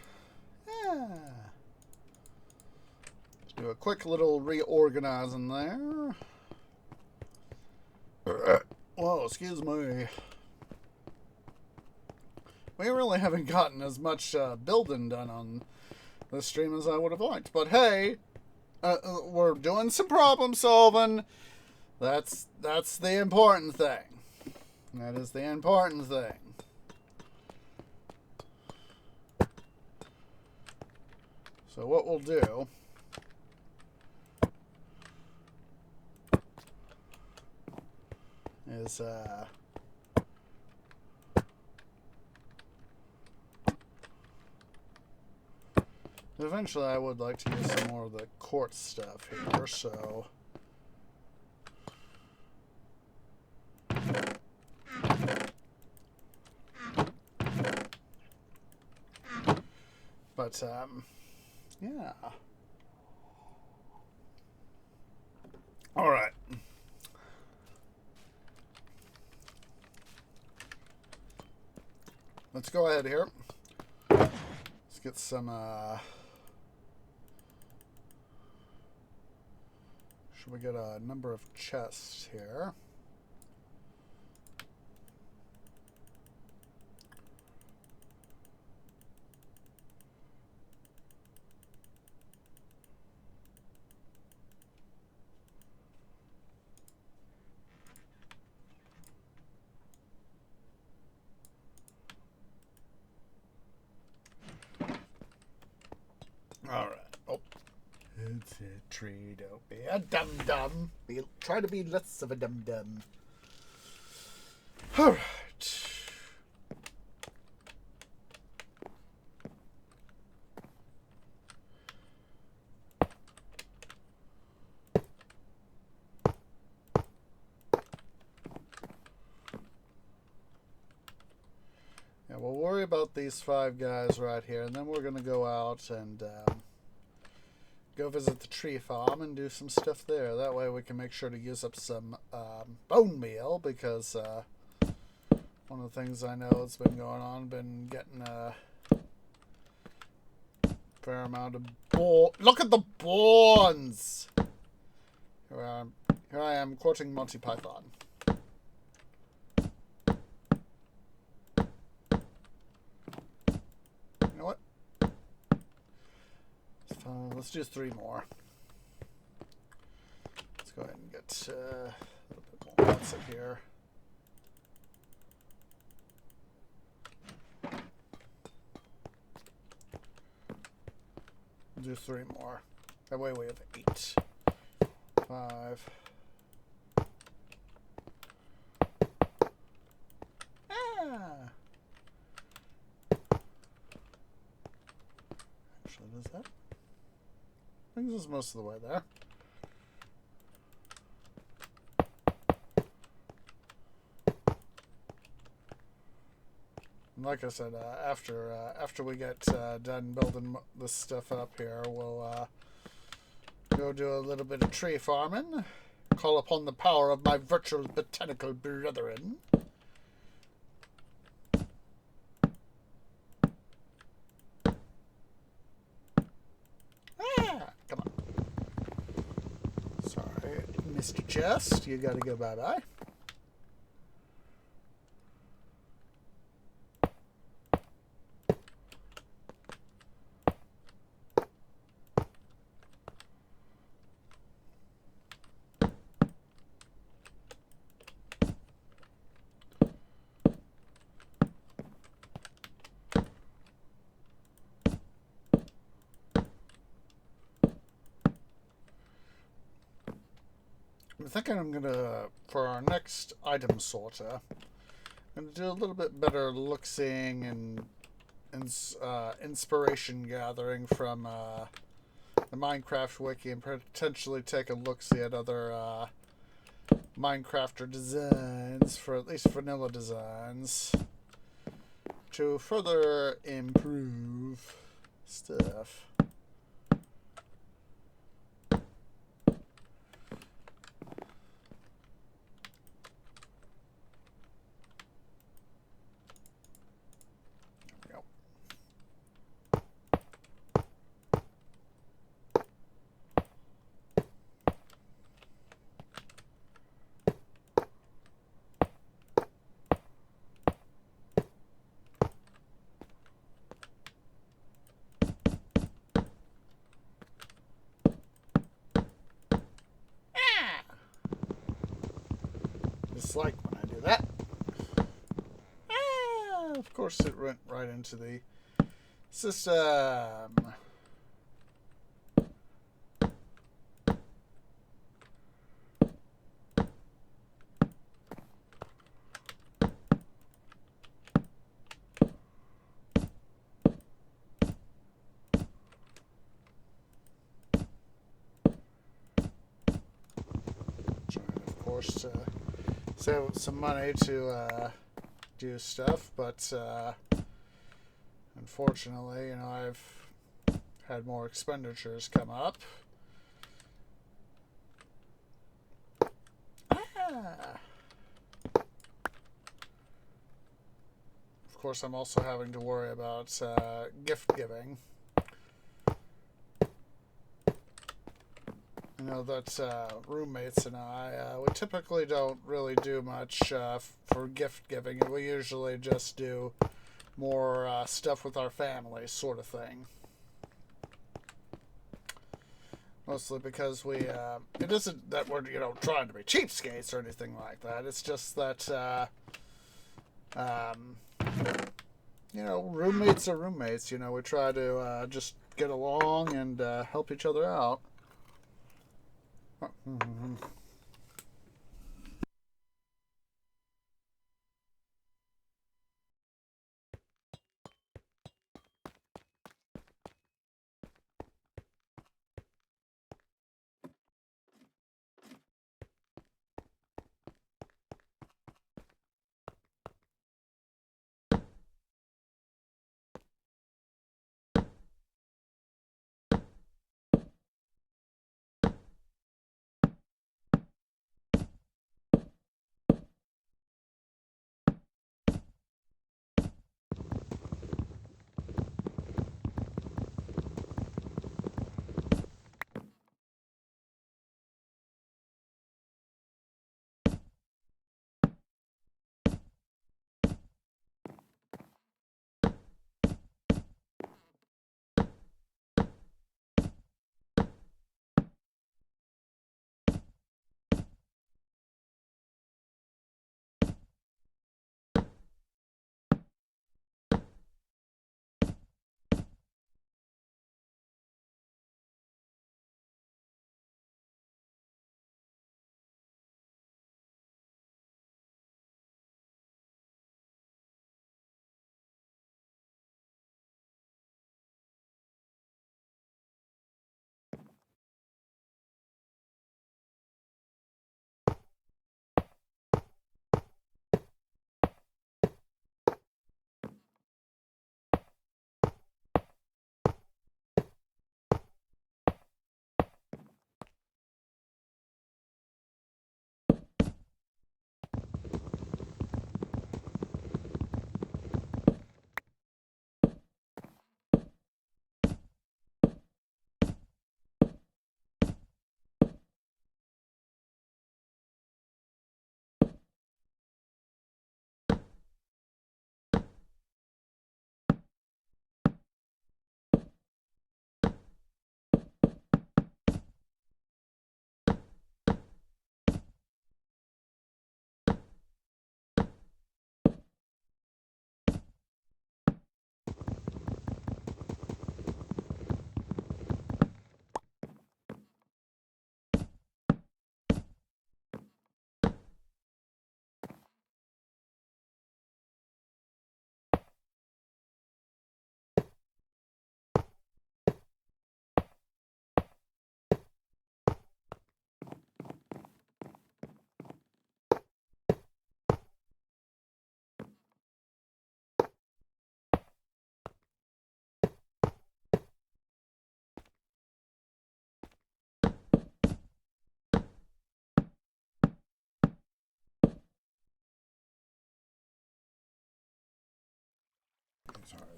Yeah. Let's do a quick little reorganizing there. Whoa, excuse me. We really haven't gotten as much building done on this stream as I would have liked. But hey, we're doing some problem solving. That's the important thing. That is the important thing. So what we'll do is eventually I would like to use some more of the quartz stuff here, so but yeah. All right. Let's go ahead here. Let's get some should we get a number of chests here? All right. Oh, it's a tree. Don't be a dum-dum. Try to be less of a dum-dum. All right. Yeah, we'll worry about these 5 guys right here, and then we're going to go out and go visit the tree farm and do some stuff there. That way we can make sure to use up some bone meal, because one of the things I know that's been going on, been getting a fair amount of Look at the bones! Here I am quoting Monty Python. You know what? Let's do 3 more. Let's go ahead and get a little bit more lots up here. We'll do 3 more. That way we have 8. 5. Ah! Actually, does that? Brings us most of the way there. And like I said, after we get done building this stuff up here, we'll go do a little bit of tree farming, call upon the power of my virtual botanical brethren. Come on. Sorry, Mr. Chest, you gotta go bye-bye. I'm thinking I'm gonna, for our next item sorter, I'm gonna do a little bit better look-seeing and inspiration gathering from the Minecraft wiki, and potentially take a look-see at other Minecrafter designs, for at least vanilla designs, to further improve stuff. Just like when I do that. Of course it went right into the system. Trying, of course, to save some money to do stuff, but unfortunately, you know, I've had more expenditures come up. Of course, I'm also having to worry about gift giving. You know that roommates and I, we typically don't really do much for gift giving. We usually just do more stuff with our family, sort of thing. Mostly because we, it isn't that we're, you know, trying to be cheapskates or anything like that. It's just that, you know, roommates are roommates. You know, we try to just get along and help each other out.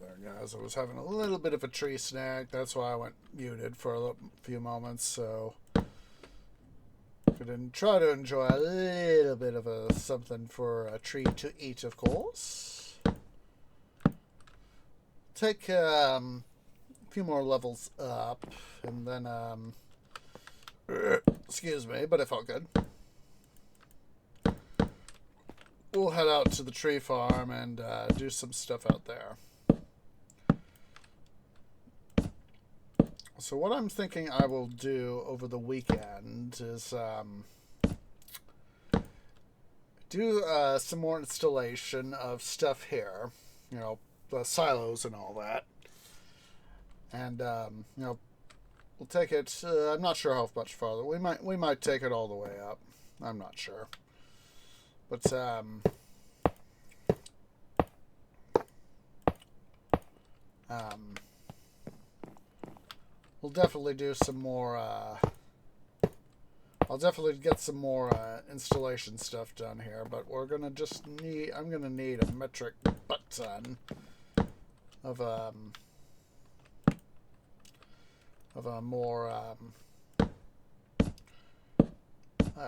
there, guys. I was having a little bit of a tree snack. That's why I went muted for a few moments. So I can try to enjoy a little bit of something for a tree to eat, of course. Take a few more levels up, and then excuse me, but it felt good. We'll head out to the tree farm and do some stuff out there. So what I'm thinking I will do over the weekend is do some more installation of stuff here, you know, the silos and all that. And you know, we'll take it. I'm not sure how much farther. We might take it all the way up. I'm not sure. But we'll definitely do some more. I'll definitely get some more installation stuff done here. But we're gonna just need. I'm gonna need a metric butt ton of a more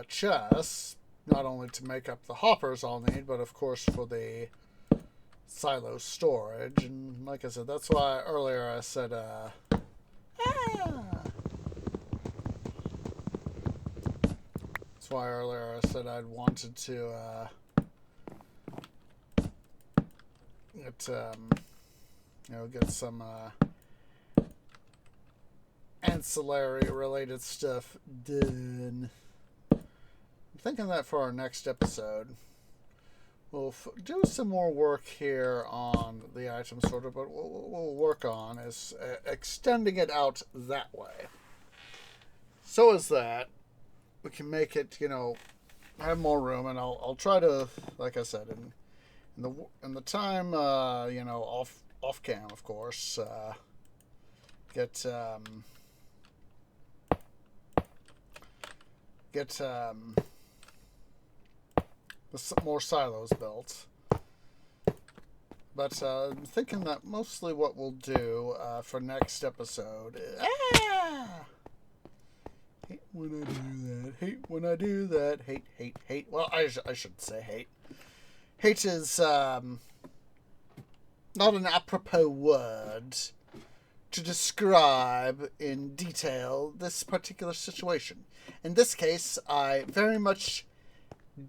chests. Not only to make up the hoppers I'll need, but of course for the silo storage. And like I said, that's why earlier I said, that's why earlier I said I'd wanted to get some ancillary related stuff done. I'm thinking that for our next episode, we'll do some more work here on the item sorter, but what we'll work on is extending it out that way. So as that, we can make it, you know, have more room, and I'll try to, like I said, in the time, you know, off cam, of course, get more silos built. But I'm thinking that mostly what we'll do for next episode. Hate when I do that. Hate when I do that. Hate. Well, I shouldn't say hate. Hate is not an apropos word to describe in detail this particular situation. In this case, I very much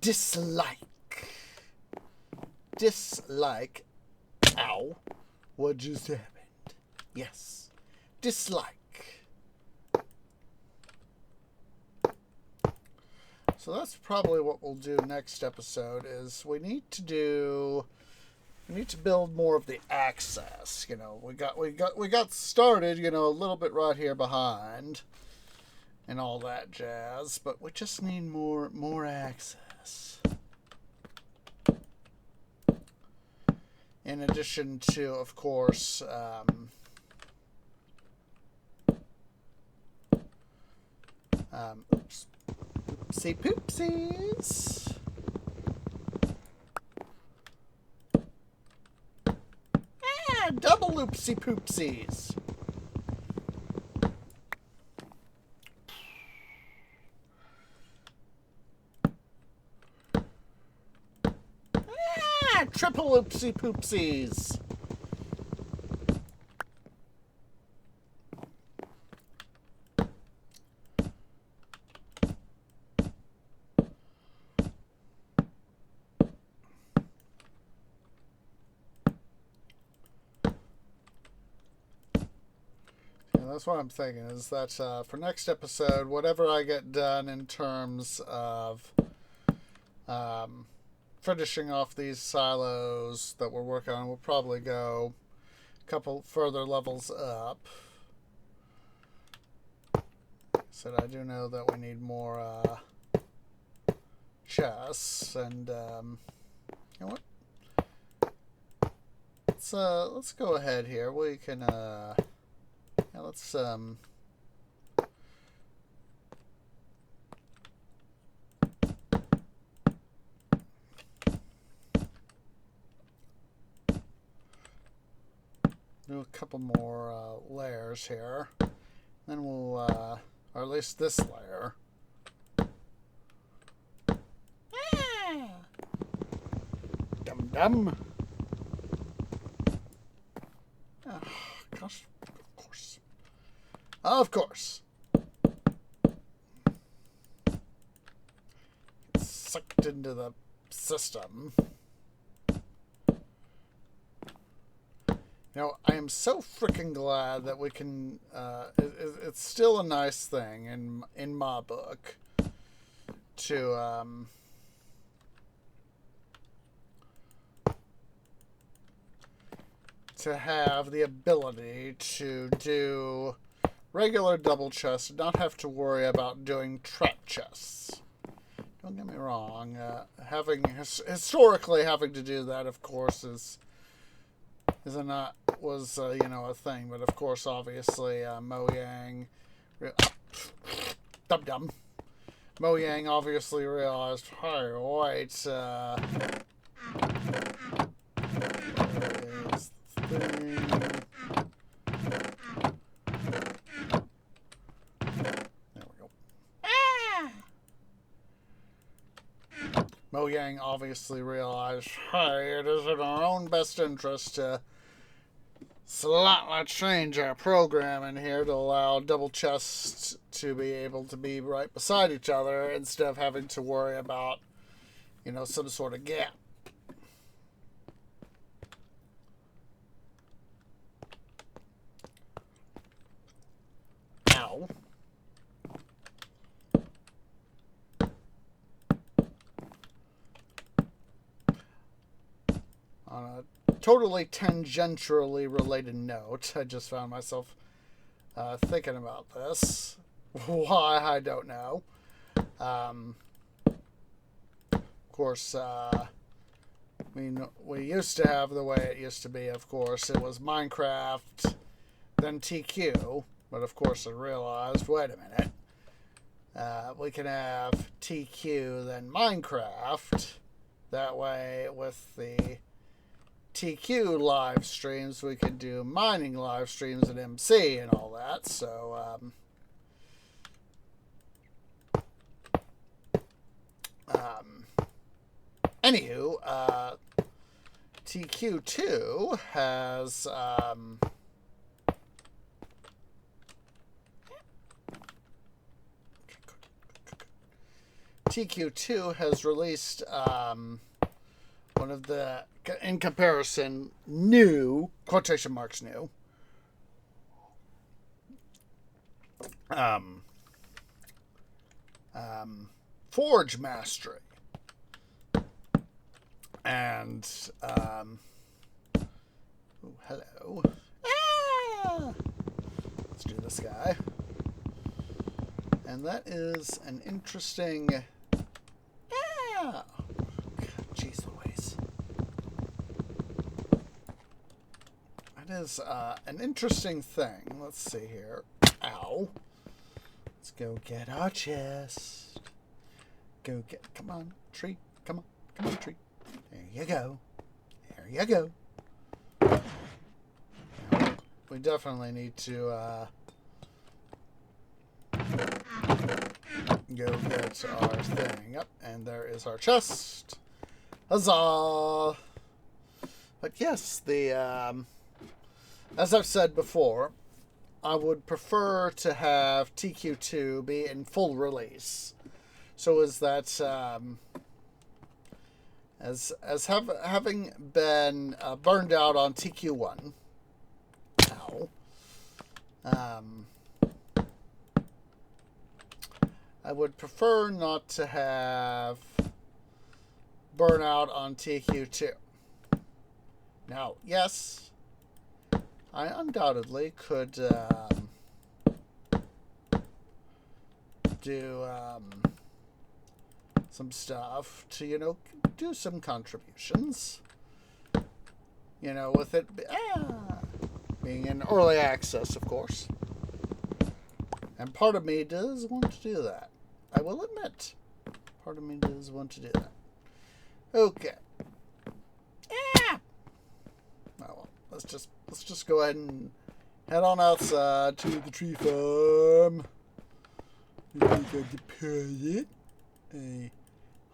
dislike, ow, what just happened? Yes, dislike. So that's probably what we'll do next episode, is we need to build more of the access. You know, we got started, you know, a little bit right here behind and all that jazz, but we just need more access. In addition to, of course, oopsie poopsies. Double oopsie poopsies. Triple oopsie poopsies. That's what I'm thinking, is that for next episode, whatever I get done in terms of finishing off these silos that we're working on, we'll probably go a couple further levels up. So I do know that we need more chests, and you know what? Let's go ahead here. We can let's do a couple more layers here. Then we'll, or at least this layer. Dum dum. Oh, gosh, of course. Of course. It's sucked into the system. You know, I am so freaking glad that we can, it's still a nice thing in my book to, have the ability to do regular double chests and not have to worry about doing trap chests. Don't get me wrong, historically having to do that, of course, was you know, a thing, but of course, obviously, Mojang, Mojang obviously realized, hey, wait, is thing. There we go. Mojang obviously realized, hey, it is in our own best interest to slightly change our program in here to allow double chests to be able to be right beside each other instead of having to worry about, you know, some sort of gap. Ow. On a totally tangentially related note, I just found myself thinking about this. Why, I don't know. Of course, we used to have the way it used to be, of course. It was Minecraft, then TQ. But of course I realized, wait a minute. We can have TQ, then Minecraft. That way, with the TQ live streams, we can do mining live streams and MC and all that. So, anywho, TQ2 has, TQ2 has released one of the, in comparison, new, quotation marks new, Forge Mastery. And, ooh, hello. Ah! Let's do this guy. And that is an interesting, ah! Jeez Louise. That is an interesting thing. Let's see here. Ow. Let's go get our chest. Go get, come on, tree. Come on, tree. There you go. There you go. Now, we definitely need to go get our thing. Yep, and there is our chest. Huzzah! But yes, the as I've said before, I would prefer to have TQ2 be in full release. So is that having been burned out on TQ1. Ow. I would prefer not to have burnout on TQ2. Now, yes, I undoubtedly could do some stuff to, you know, do some contributions. You know, with it being in early access, of course. And part of me does want to do that. I will admit, part of me does want to do that. Okay. Oh, well, let's just go ahead and head on outside to the tree farm. We make a deposit, a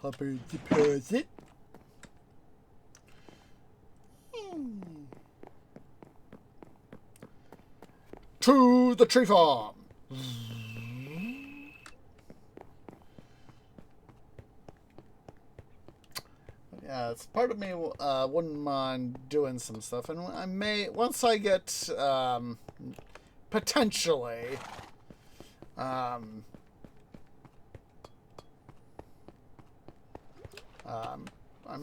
hopper deposit. To the tree farm. Yeah, it's part of me wouldn't mind doing some stuff, and I may once I get potentially I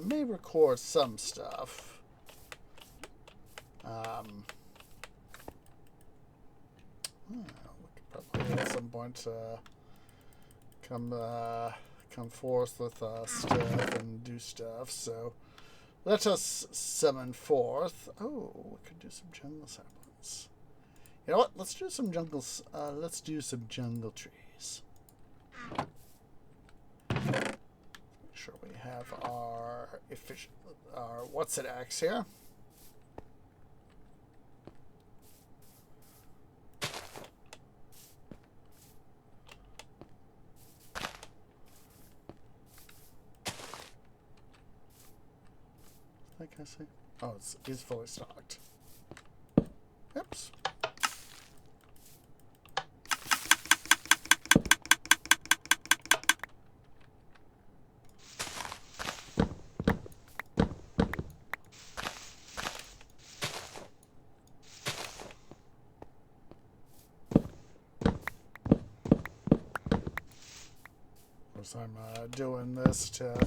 may record some stuff. We could probably at some point come forth with stuff and do stuff. So let us summon forth. Oh, we could do some jungle saplings. You know what? Let's do some jungles. Let's do some jungle trees. Make sure we have our what's it axe here. Like I say, oh, it's fully stocked. Oops. Of course, I'm doing this to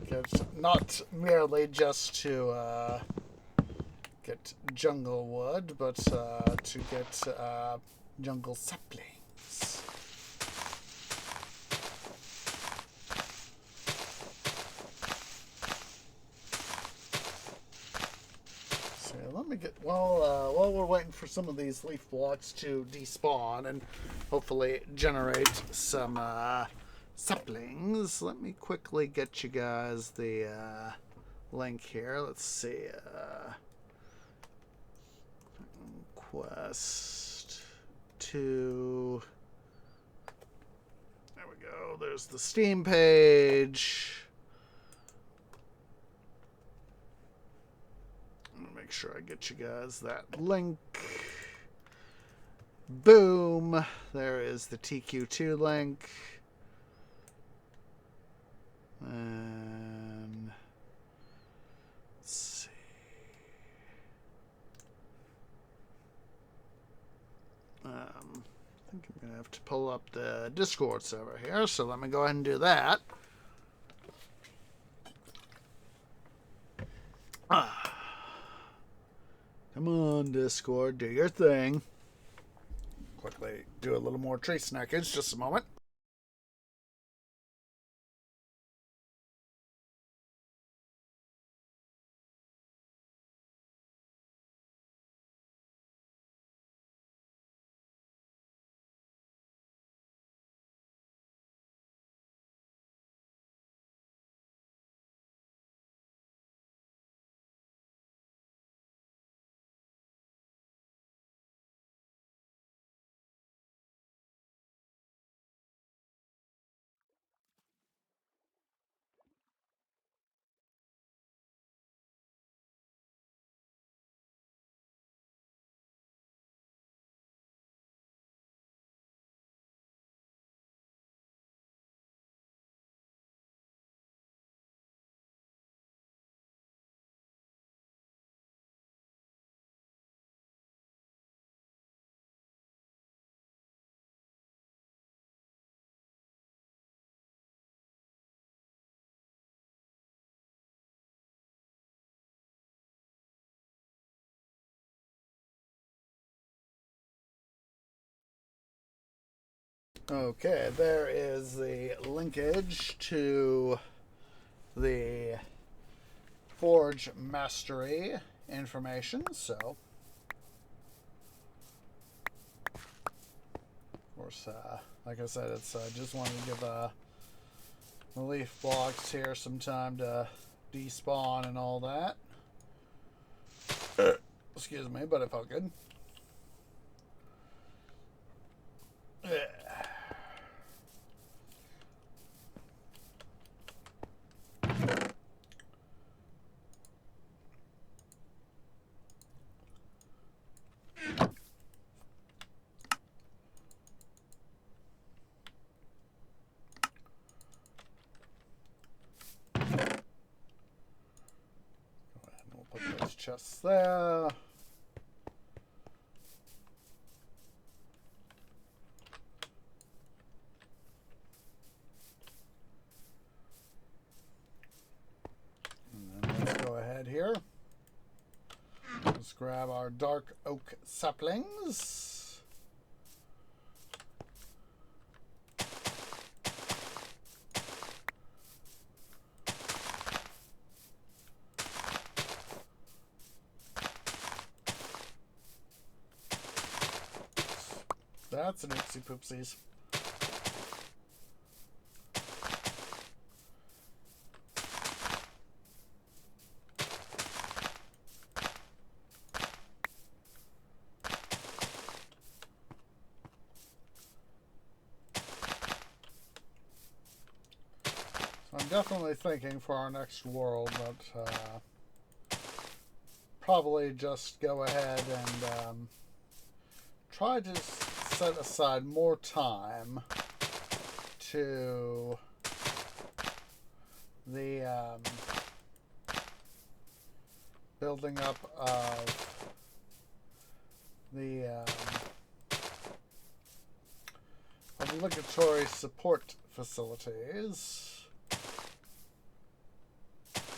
get not merely just to get jungle wood, but to get jungle saplings. So let me get while we're waiting for some of these leaf blocks to despawn and hopefully generate some saplings. Let me quickly get you guys the link here. Let's see. Quest to. There we go. There's the Steam page. I'm gonna make sure I get you guys that link. Boom. There is the TQ2 link. And let's see. I think I'm going to have to pull up the Discord server here, so let me go ahead and do that. Come on, Discord, do your thing. Quickly do a little more tree snackage, just a moment. Okay, there is the linkage to the Forge Mastery information. So, of course, like I said, it's just wanted to give the leaf blocks here some time to despawn and all that. Excuse me, but it felt good. Put those chests there. And then let's go ahead here. Let's grab our dark oak saplings. That's an oopsie poopsies. So I'm definitely thinking for our next world that probably just go ahead and try to set aside more time to the building up of the obligatory support facilities.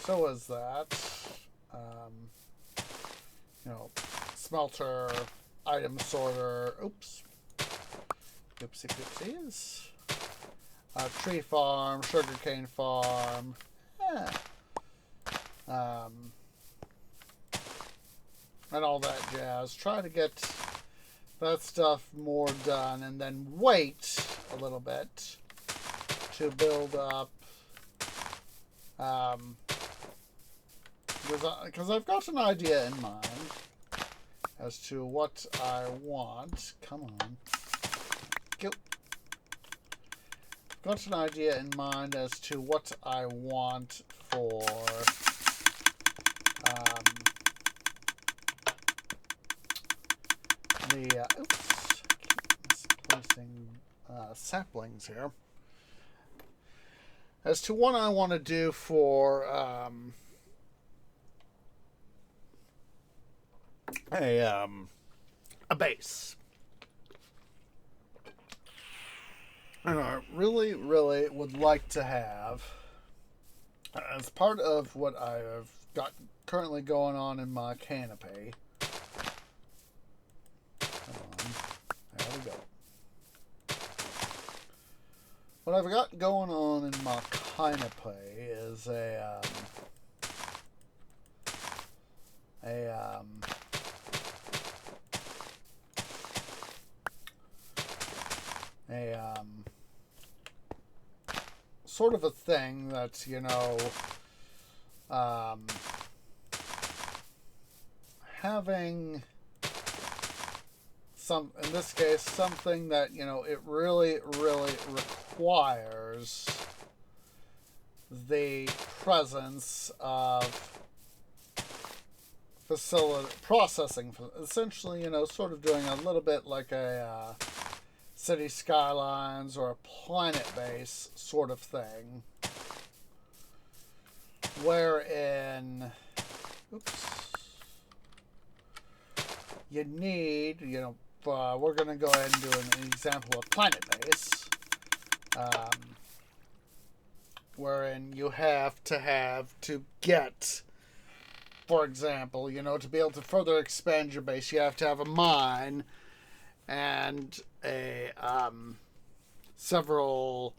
So is that, you know, smelter, item sorter, oops, oopsie doopsies, tree farm, sugarcane farm, and all that jazz. Try to get that stuff more done, and then wait a little bit to build up, because I've got an idea in mind as to what I want. Come on. Go. Got an idea in mind as to what I want for the oops, misplacing saplings here. As to what I want to do for a base. And I really, really would like to have, as part of what I've got currently going on in my canopy. Come on. There we go. What I've got going on in my canopy is a sort of a thing that's, you know, having some, in this case, something that, you know, it really, really requires the presence of processing, essentially, you know, sort of doing a little bit like a city skylines or a planet base sort of thing, wherein, oops, you need, you know, we're going to go ahead and do an example of planet base, wherein you have to get, for example, you know, to be able to further expand your base, you have to have a mine and a several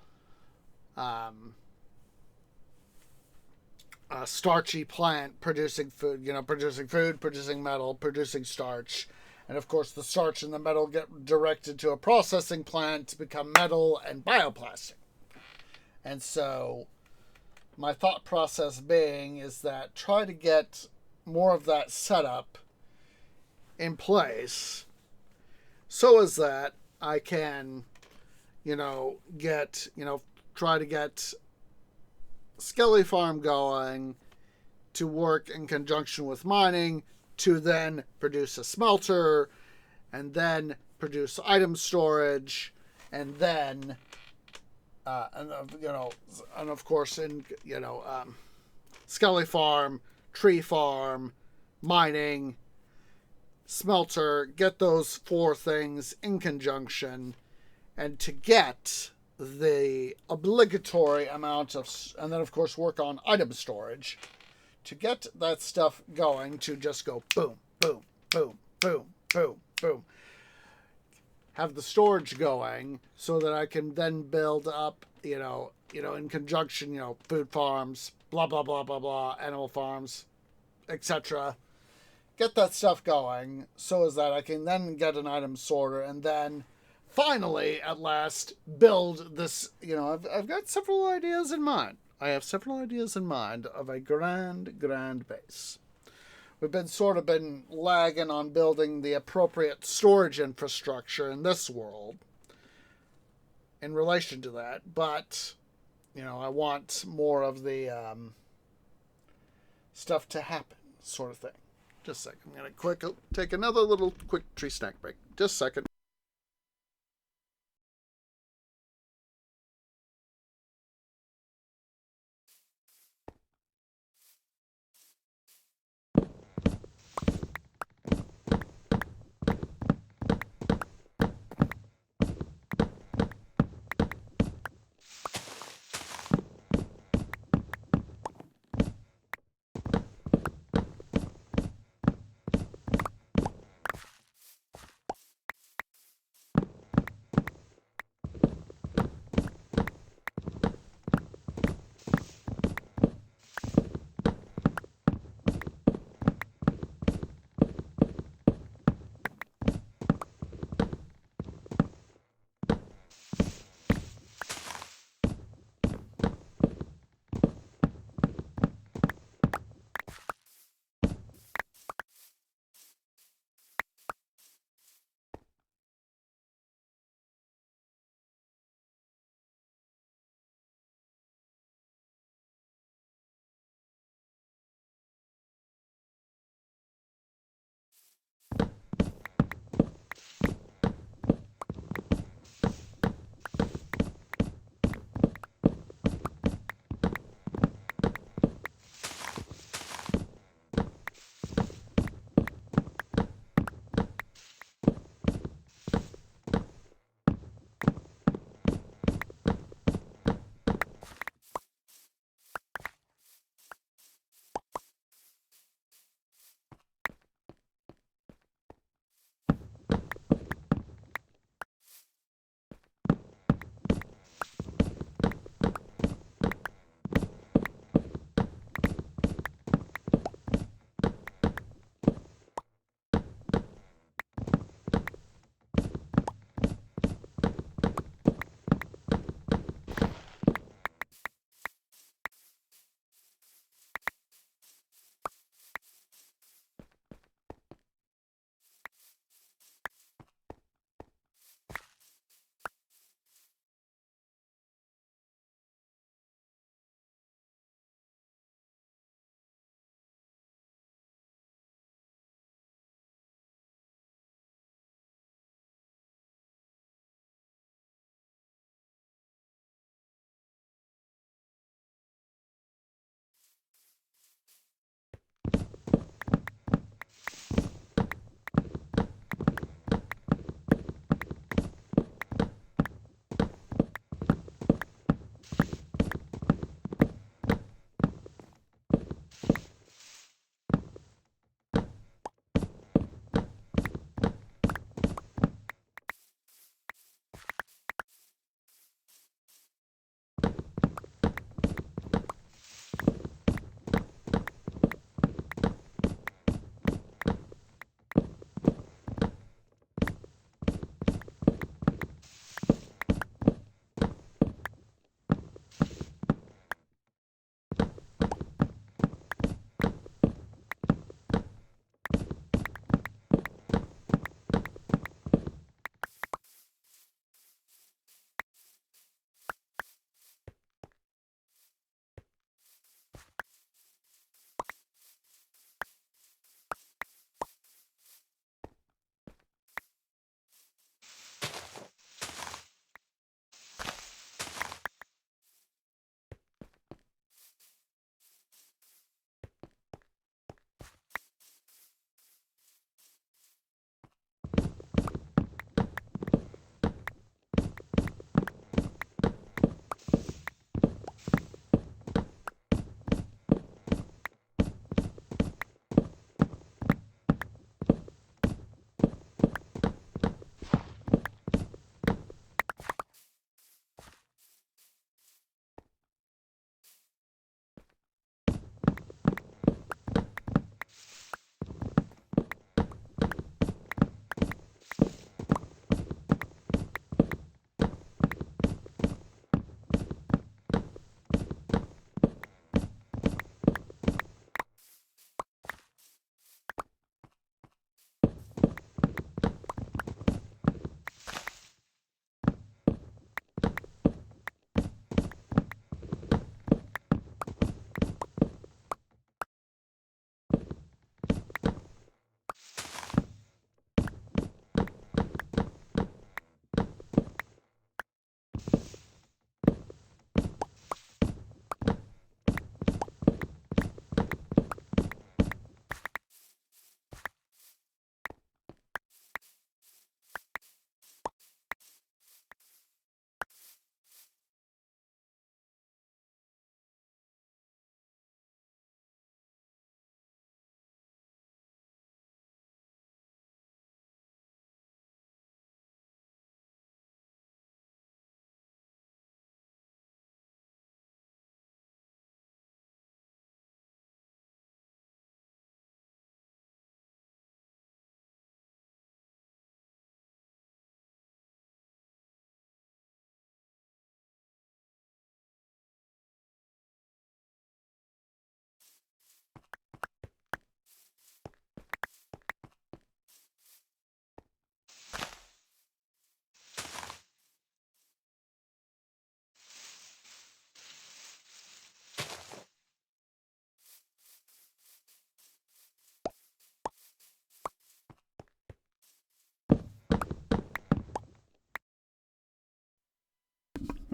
starchy plant producing food, you know, producing food, producing metal, producing starch. And of course the starch and the metal get directed to a processing plant to become metal and bioplastic. And so my thought process being is that try to get more of that set up in place so as that I can, get, try to get Skelly Farm going to work in conjunction with mining to then produce a smelter and then produce item storage and then and of course in Skelly Farm, tree farm, mining, smelter, get those four things in conjunction, and to get the obligatory amount of, and then of course work on item storage, to get that stuff going, to just go boom, boom, boom, boom, boom, boom. Have the storage going so that I can then build up, in conjunction, food farms, blah, blah, blah, blah, blah, animal farms, etc. Get that stuff going so as that I can then get an item sorter and then finally, at last, build this. I've got several ideas in mind. I have several ideas in mind of a grand base. We've been lagging on building the appropriate storage infrastructure in this world in relation to that, but I want more of the stuff to happen, sort of thing. Just a second. I'm going to take another little quick tree snack break. Just a second.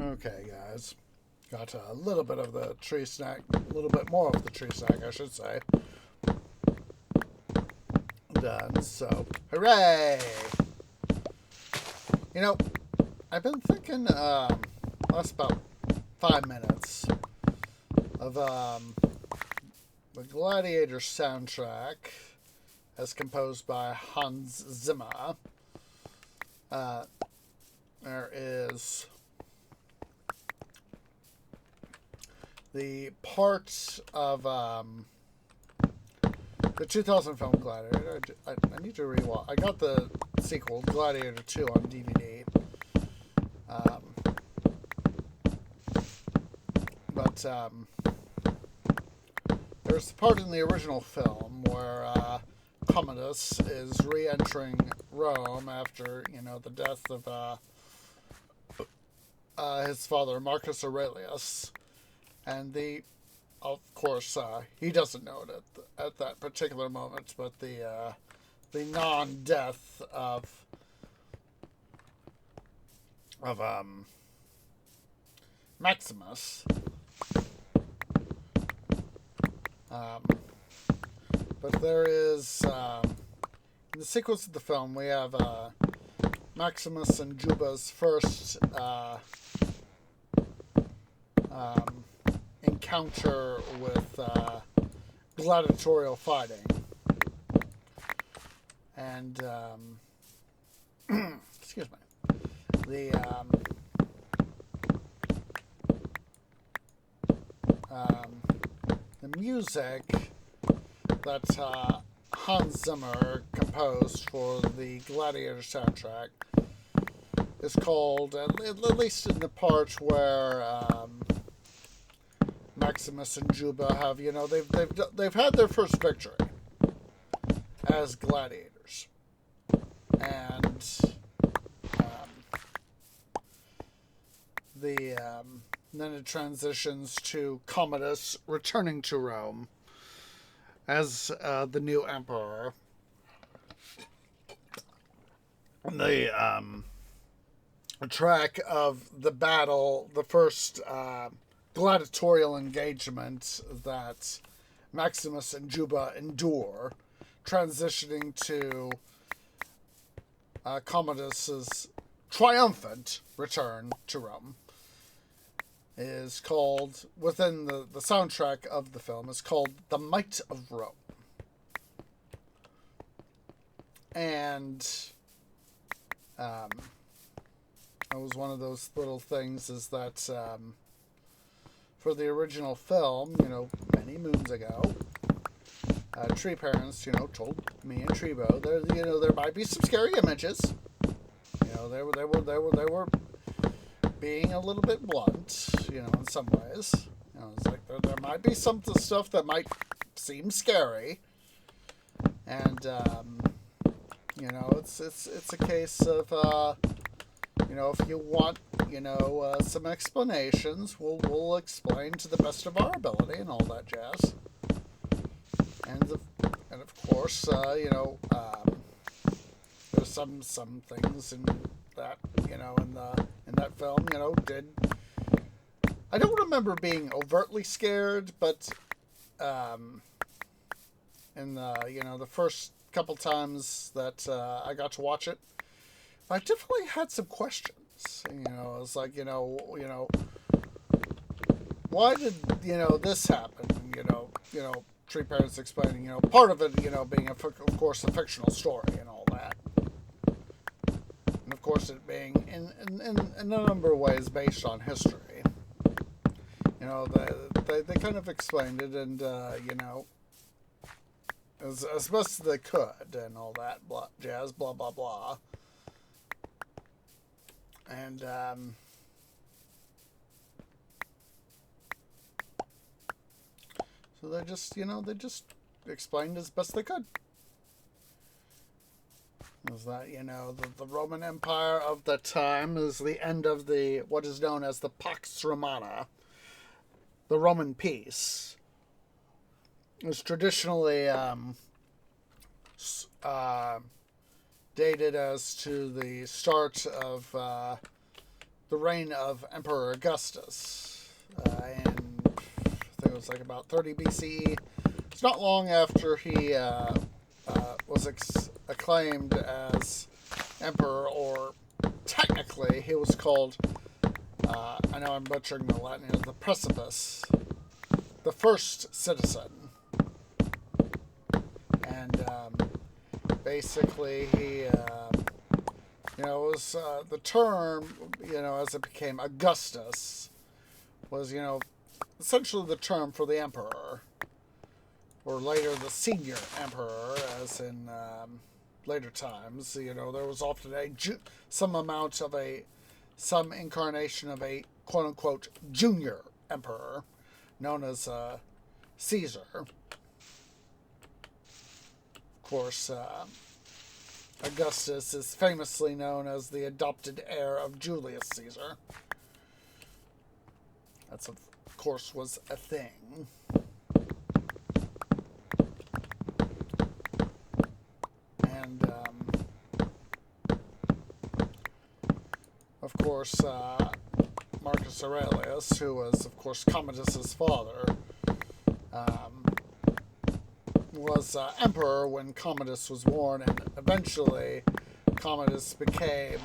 Okay, guys. Got a little bit of the tree snack, a little bit more of the tree snack, I should say. Done, so hooray! You know, I've been thinking, last about 5 minutes of, the Gladiator soundtrack as composed by Hans Zimmer. There is the part of the 2000 film Gladiator. I need to rewatch. I got the sequel, Gladiator 2, on DVD. But there's the part in the original film where Commodus is re-entering Rome after, the death of his father, Marcus Aurelius. And of course, he doesn't know it at that particular moment, but the non-death of Maximus. But there is, in the sequence of the film, we have Maximus and Juba's first encounter with gladiatorial fighting. And, excuse me, the music that Hans Zimmer composed for the Gladiator soundtrack is called, at least in the part where Maximus and Juba have, they've had their first victory as gladiators, and then it transitions to Commodus returning to Rome as the new emperor. The track of the battle, the first gladiatorial engagement that Maximus and Juba endure, transitioning to Commodus's triumphant return to Rome, is called, within the soundtrack of the film, is called The Might of Rome. And that was one of those little things, is that for the original film, many moons ago, Tree Parents, told me and Treebo there might be some scary images. They were being a little bit blunt, in some ways. It's like there might be some stuff that might seem scary, and it's a case of if you want some explanations, we'll explain to the best of our ability and all that jazz. And of course, there's some things in that in that film, I don't remember being overtly scared, but in the first couple times that I got to watch it, I definitely had some questions. I was like, why did this happen? Tree Parents explaining, part of it, being of course a fictional story and all that, and of course it being in a number of ways based on history. They kind of explained it, and as best as they could, and all that jazz, blah blah blah. And so they just explained as best they could. Was that the Roman Empire of the time is the end of what is known as the Pax Romana, the Roman peace. It was traditionally dated as to the start of the reign of Emperor Augustus. And I think it was like about 30 BCE. It's not long after he was acclaimed as emperor, or technically he was called, I know I'm butchering the Latin, the precipice, the first citizen. And basically he, it was the term, as it became Augustus, was, essentially the term for the emperor, or later the senior emperor, as in later times. There was often some incarnation of a quote-unquote junior emperor, known as Caesar. Of course, Augustus is famously known as the adopted heir of Julius Caesar. That's, of course, was a thing. And, of course, Marcus Aurelius, who was, of course, Commodus's father, was emperor when Commodus was born, and eventually Commodus became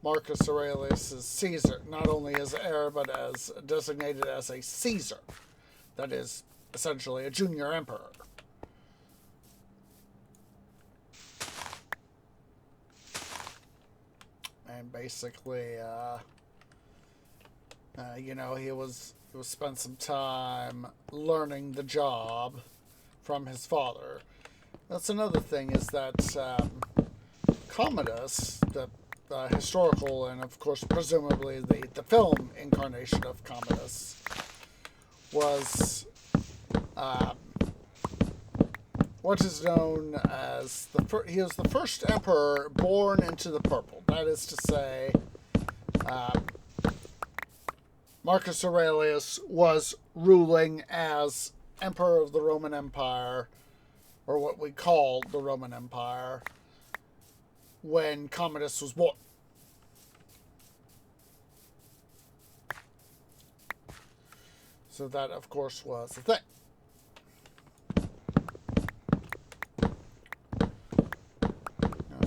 Marcus Aurelius's Caesar, not only as heir, but as designated as a Caesar. That is, essentially, a junior emperor. And basically, he was spent some time learning the job from his father. That's another thing, is that Commodus, the historical and, of course, presumably the film incarnation of Commodus, was what is known as he was the first emperor born into the purple. That is to say, Marcus Aurelius was ruling as emperor of the Roman Empire, or what we call the Roman Empire, when Commodus was born. So that, of course, was the thing.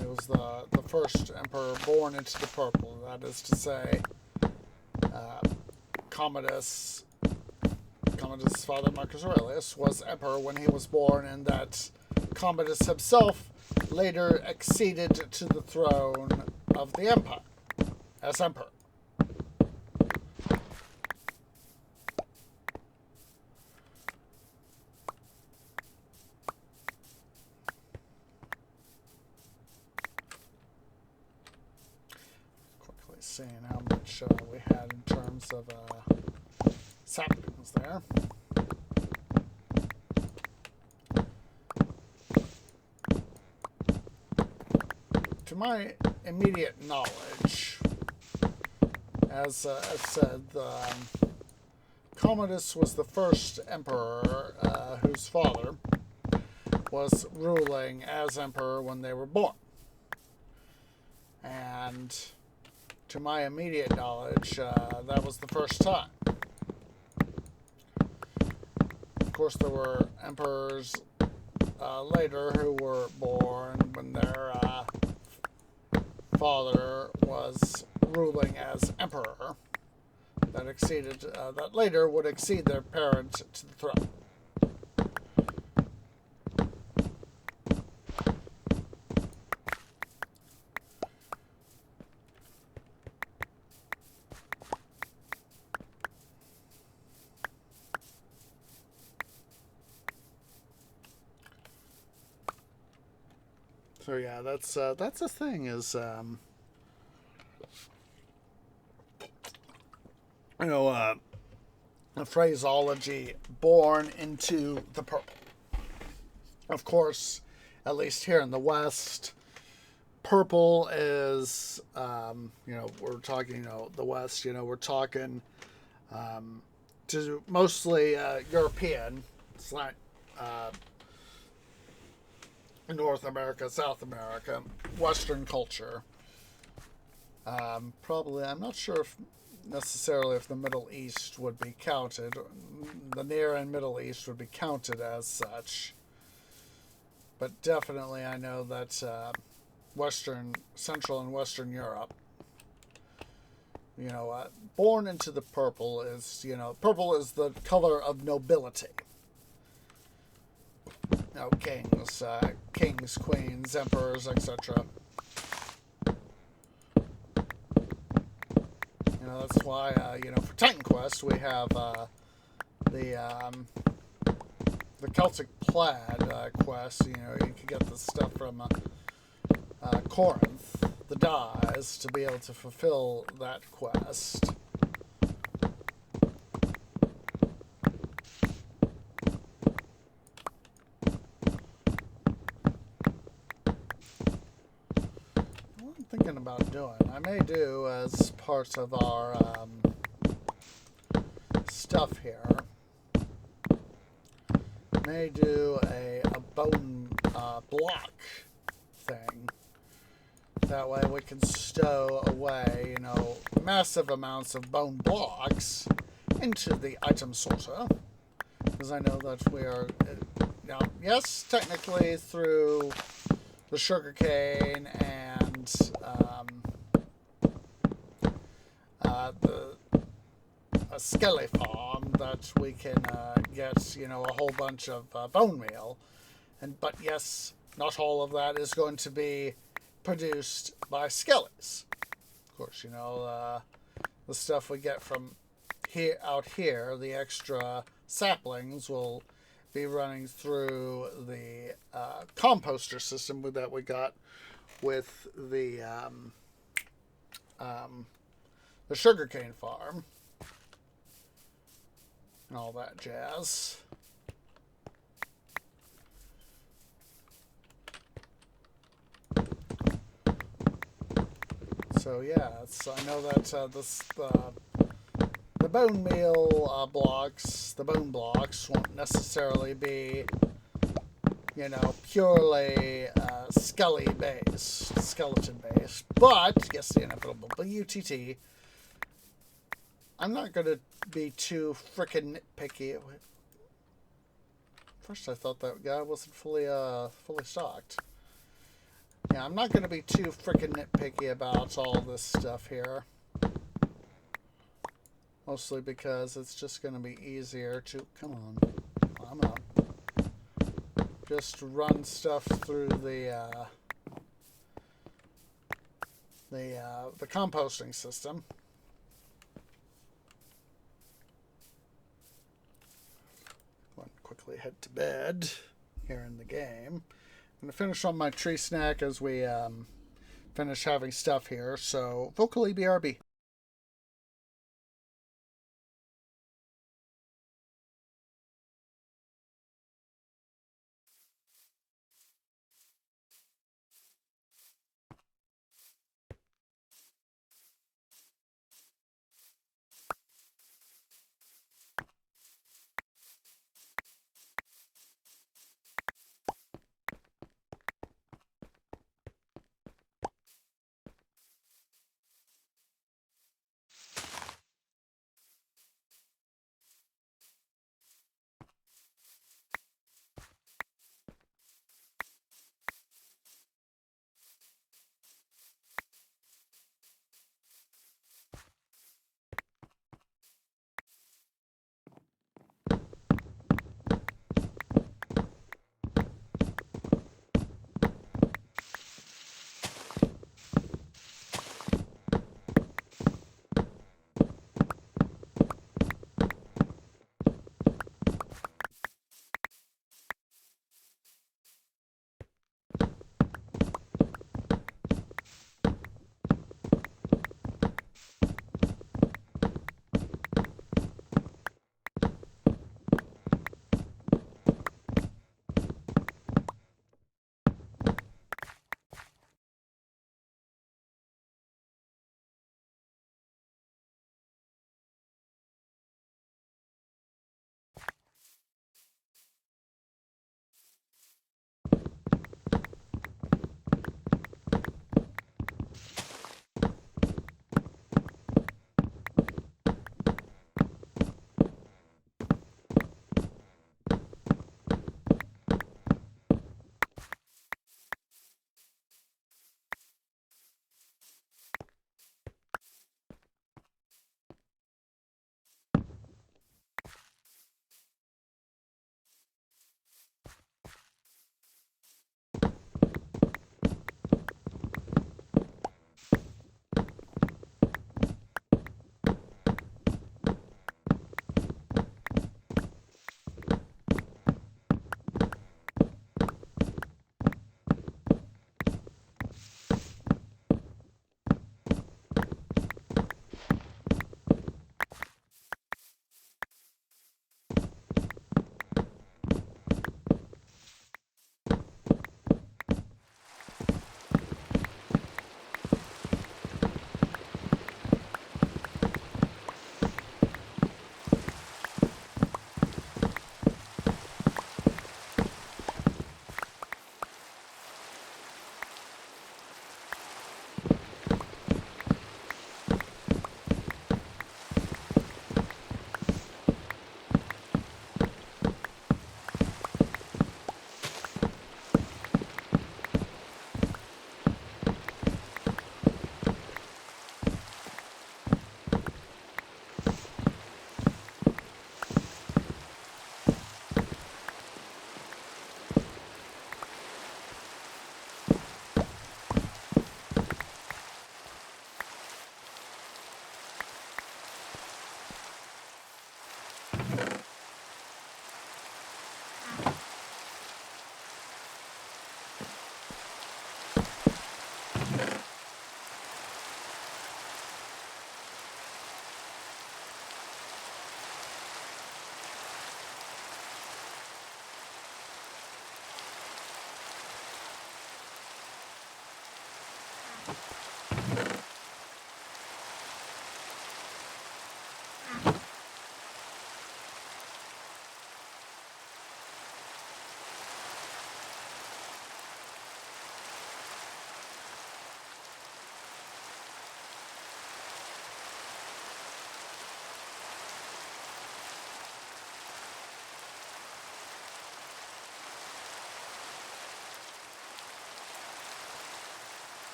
He was the first emperor born into the purple. That is to say, Commodus' father, Marcus Aurelius, was emperor when he was born, and that Commodus himself later acceded to the throne of the empire as emperor. Quickly seeing how much we had in terms of saplings there. To my immediate knowledge, as I've said, Commodus was the first emperor whose father was ruling as emperor when they were born. And to my immediate knowledge, that was the first time. Of course, there were emperors later who were born when their father was ruling as emperor, that later would exceed their parent to the throne. So yeah, that's the thing, is the phraseology "born into the purple." Of course, at least here in the West, purple is we're talking the West. We're talking to mostly European. It's not North America, South America, Western culture. Probably, I'm not sure if necessarily if the Middle East would be counted. The Near and Middle East would be counted as such. But definitely I know that Central and Western Europe, born into the purple is, purple is the color of nobility. Kings, queens, emperors, etc. That's why, for Titan Quest we have the Celtic Plaid quest. You can get the stuff from Corinth, the dyes, to be able to fulfill that quest. What I'm thinking about doing, I may do as part of our stuff here, may do a bone block thing. That way we can stow away, massive amounts of bone blocks into the item sorter. Because I know that we are, yes, technically through the sugarcane and a skelly farm that we can get, a whole bunch of bone meal. But yes, not all of that is going to be produced by skellies. Of course, the stuff we get from out here, the extra saplings, will be running through the composter system that we got with the sugarcane farm and all that jazz. So yeah, I know that the bone meal blocks, the bone blocks, won't necessarily be, purely skeleton based. But yes, the inevitable UTT. I'm not going to be too frickin' nitpicky. First, I thought that guy wasn't fully stocked. Yeah, I'm not going to be too frickin' nitpicky about all this stuff here. Mostly because it's just going to be easier to... Come on. I'm up. Just run stuff through the composting system. Quickly head to bed here in the game. I'm going to finish on my tree snack as we finish having stuff here. So, vocally BRB.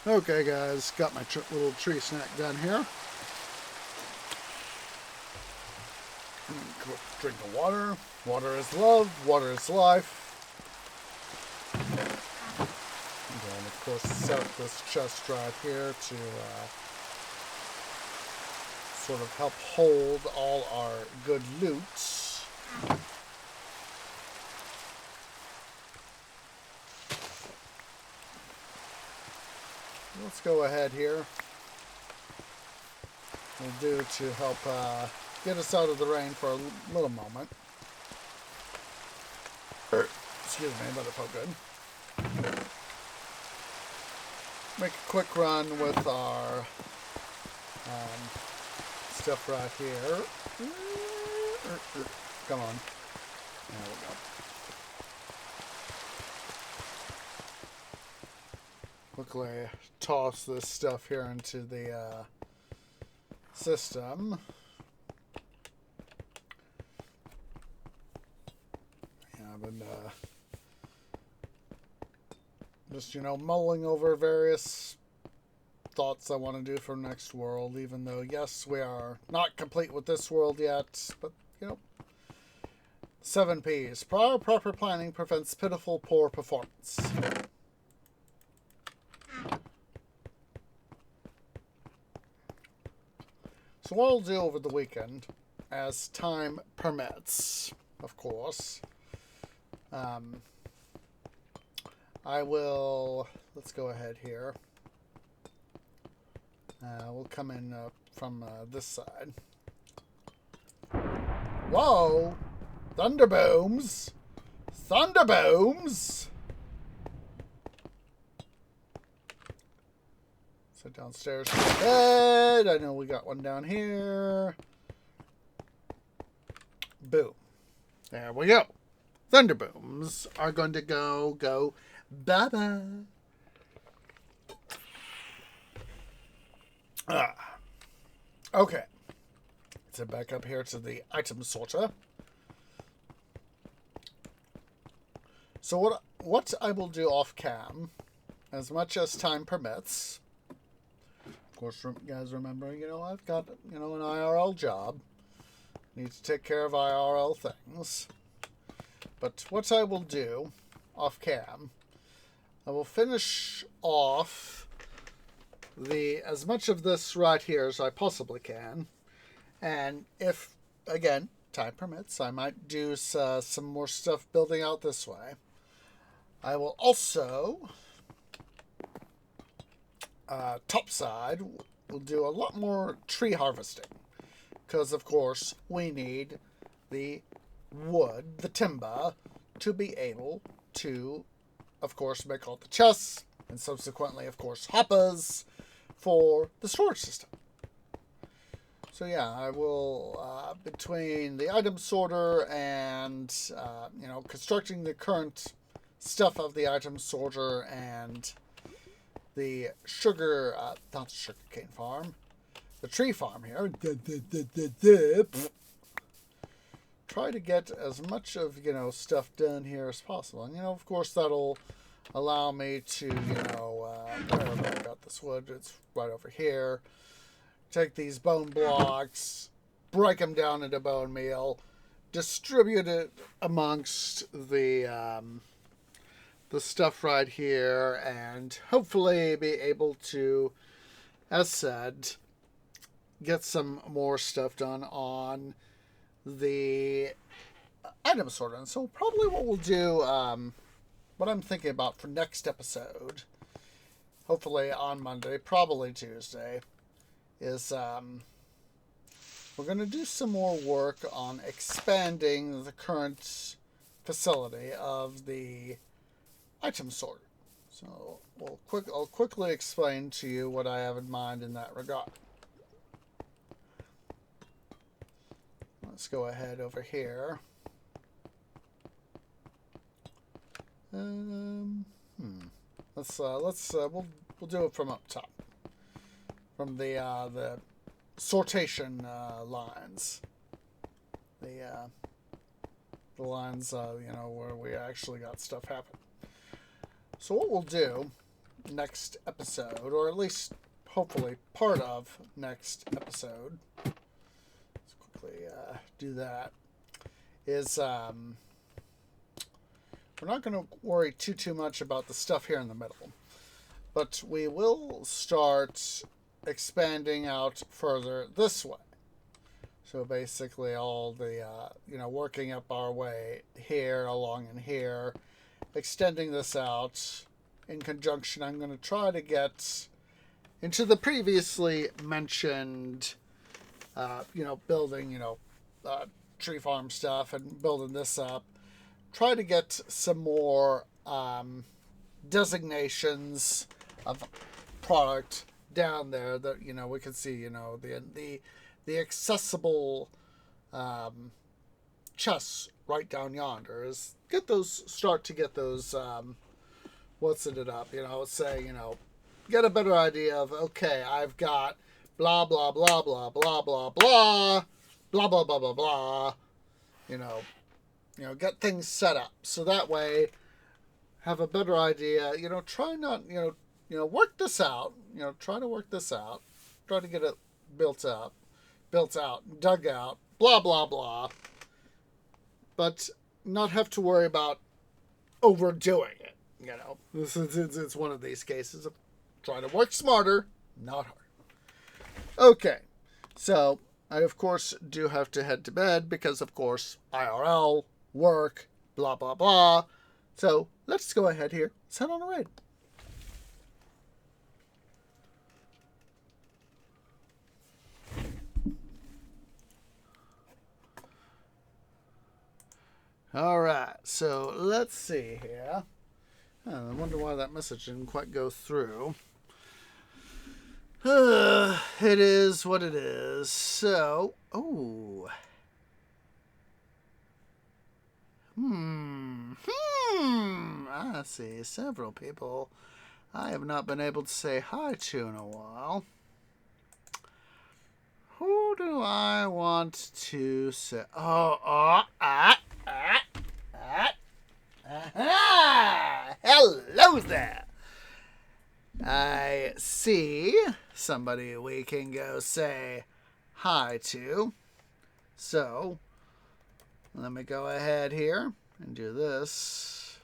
Okay, guys, got my little tree snack done here. Quick drink of water. Water is love. Water is life. And then, of course, set up this chest right here to sort of help hold all our good loot. Let's go ahead here. We'll do to help get us out of the rain for a little moment. Excuse me, but it felt good. Make a quick run with our stuff right here. Come on. There we go. Quickly toss this stuff here into the system. Yeah, I've been just, mulling over various thoughts I want to do for next world, even though, yes, we are not complete with this world yet, but, 7 P's. Prior proper planning prevents pitiful poor performance. So what I'll do over the weekend, as time permits, of course, I will, let's go ahead here. We'll come in from this side. Whoa! Thunderbooms! Thunderbooms! So downstairs to the bed. I know we got one down here. Boom. There we go. Thunderbooms are going to go, bye-bye. Okay. Let's head back up here to the item sorter. So what I will do off cam, as much as time permits. Of course, you guys remember, I've got, an IRL job. Need to take care of IRL things. But what I will do off cam, I will finish off as much of this right here as I possibly can. And if, again, time permits, I might do some more stuff building out this way. I will also, topside, we'll do a lot more tree harvesting. Because, of course, we need the wood, the timber, to be able to, of course, make all the chests, and subsequently, of course, hoppers for the storage system. So yeah, I will, between the item sorter and, constructing the current stuff of the item sorter and the not sugarcane farm, the tree farm here. Try to get as much of, stuff done here as possible. And, of course, that'll allow me to, wherever I got this wood, it's right over here. Take these bone blocks, break them down into bone meal, distribute it amongst the stuff right here, and hopefully be able to, as said, get some more stuff done on the item sorter. And so probably what we'll do, what I'm thinking about for next episode, hopefully on Monday, probably Tuesday, is we're going to do some more work on expanding the current facility of the item sorter. So I'll quickly explain to you what I have in mind in that regard. Let's go ahead over here. We'll do it from up top, from the sortation lines, the lines where we actually got stuff happen. So what we'll do next episode, or at least hopefully part of next episode, let's quickly do that, is we're not going to worry too much about the stuff here in the middle, but we will start expanding out further this way. So basically all the, working up our way here, along in here, extending this out in conjunction. I'm going to try to get into the previously mentioned, building, tree farm stuff and building this up. Try to get some more designations of product down there that we can see the accessible chests right down yonder. Is start to get those what's it up, get a better idea of, okay, I've got blah blah blah blah blah blah blah blah blah blah blah blah, get things set up so that way have a better idea. Try not work this out. Try to work this out. Try to get it built out, dug out, blah blah blah. But not have to worry about overdoing it. It's one of these cases of trying to work smarter, not hard. Okay, so I of course do have to head to bed because of course IRL, work, blah blah blah. So let's go ahead here. Let's head on a raid. All right, so let's see here. I wonder why that message didn't quite go through. It is what it is. So, I see several people I have not been able to say hi to in a while. Who do I want to say? Hello there. I see somebody we can go say hi to. So, let me go ahead here and do this.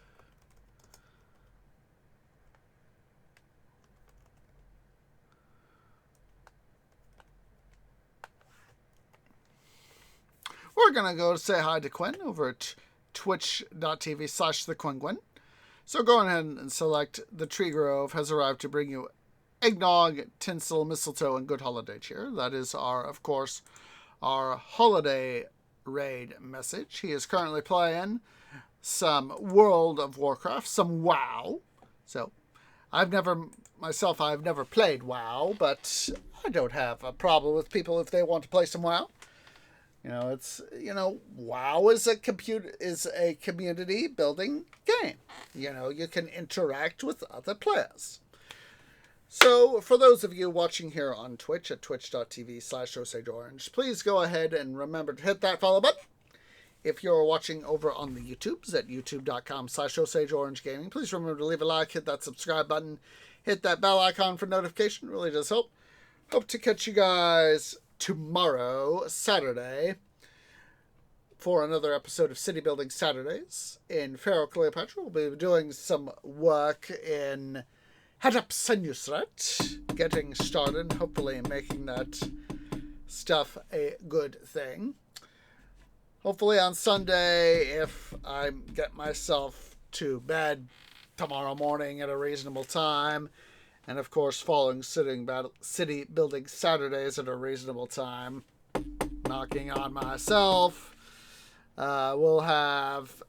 We're going to go say hi to Quinn over at twitch.tv/thequingwin. So go ahead and select The Tree Grove has arrived to bring you eggnog, tinsel, mistletoe, and good holiday cheer. That is of course, our holiday raid message. He is currently playing some World of Warcraft, some WoW. So I've never played WoW, but I don't have a problem with people if they want to play some WoW. WoW is a community building game. You can interact with other players. So, for those of you watching here on Twitch at twitch.tv/OsageOrange, please go ahead and remember to hit that follow button. If you're watching over on the YouTubes at youtube.com/OsageOrangeGaming, please remember to leave a like, hit that subscribe button, hit that bell icon for notification. It really does help. Hope to catch you guys tomorrow, Saturday, for another episode of City Building Saturdays. In Pharaoh Cleopatra, we'll be doing some work in Hatshepsut, getting started, hopefully making that stuff a good thing. Hopefully on Sunday, if I get myself to bed tomorrow morning at a reasonable time, and of course following City Building Saturdays at a reasonable time, knocking on myself, we'll have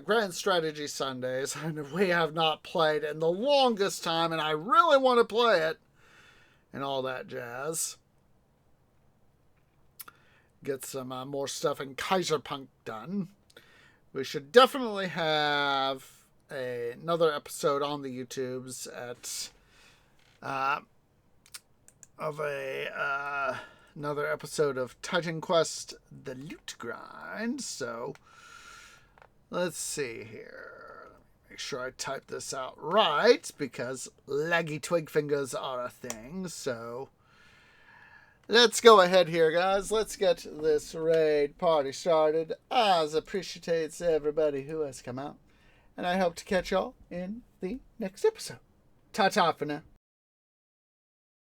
Grand Strategy Sundays, and we have not played in the longest time, and I really want to play it, and all that jazz. Get some more stuff in Kaiserpunk done. We should definitely have another episode on the YouTubes another episode of Titan Quest: The Loot Grind. So let's see here. Make sure I type this out right, because laggy twig fingers are a thing. So let's go ahead here, guys. Let's get this raid party started. As appreciates everybody who has come out. And I hope to catch y'all in the next episode. Ta-ta for now.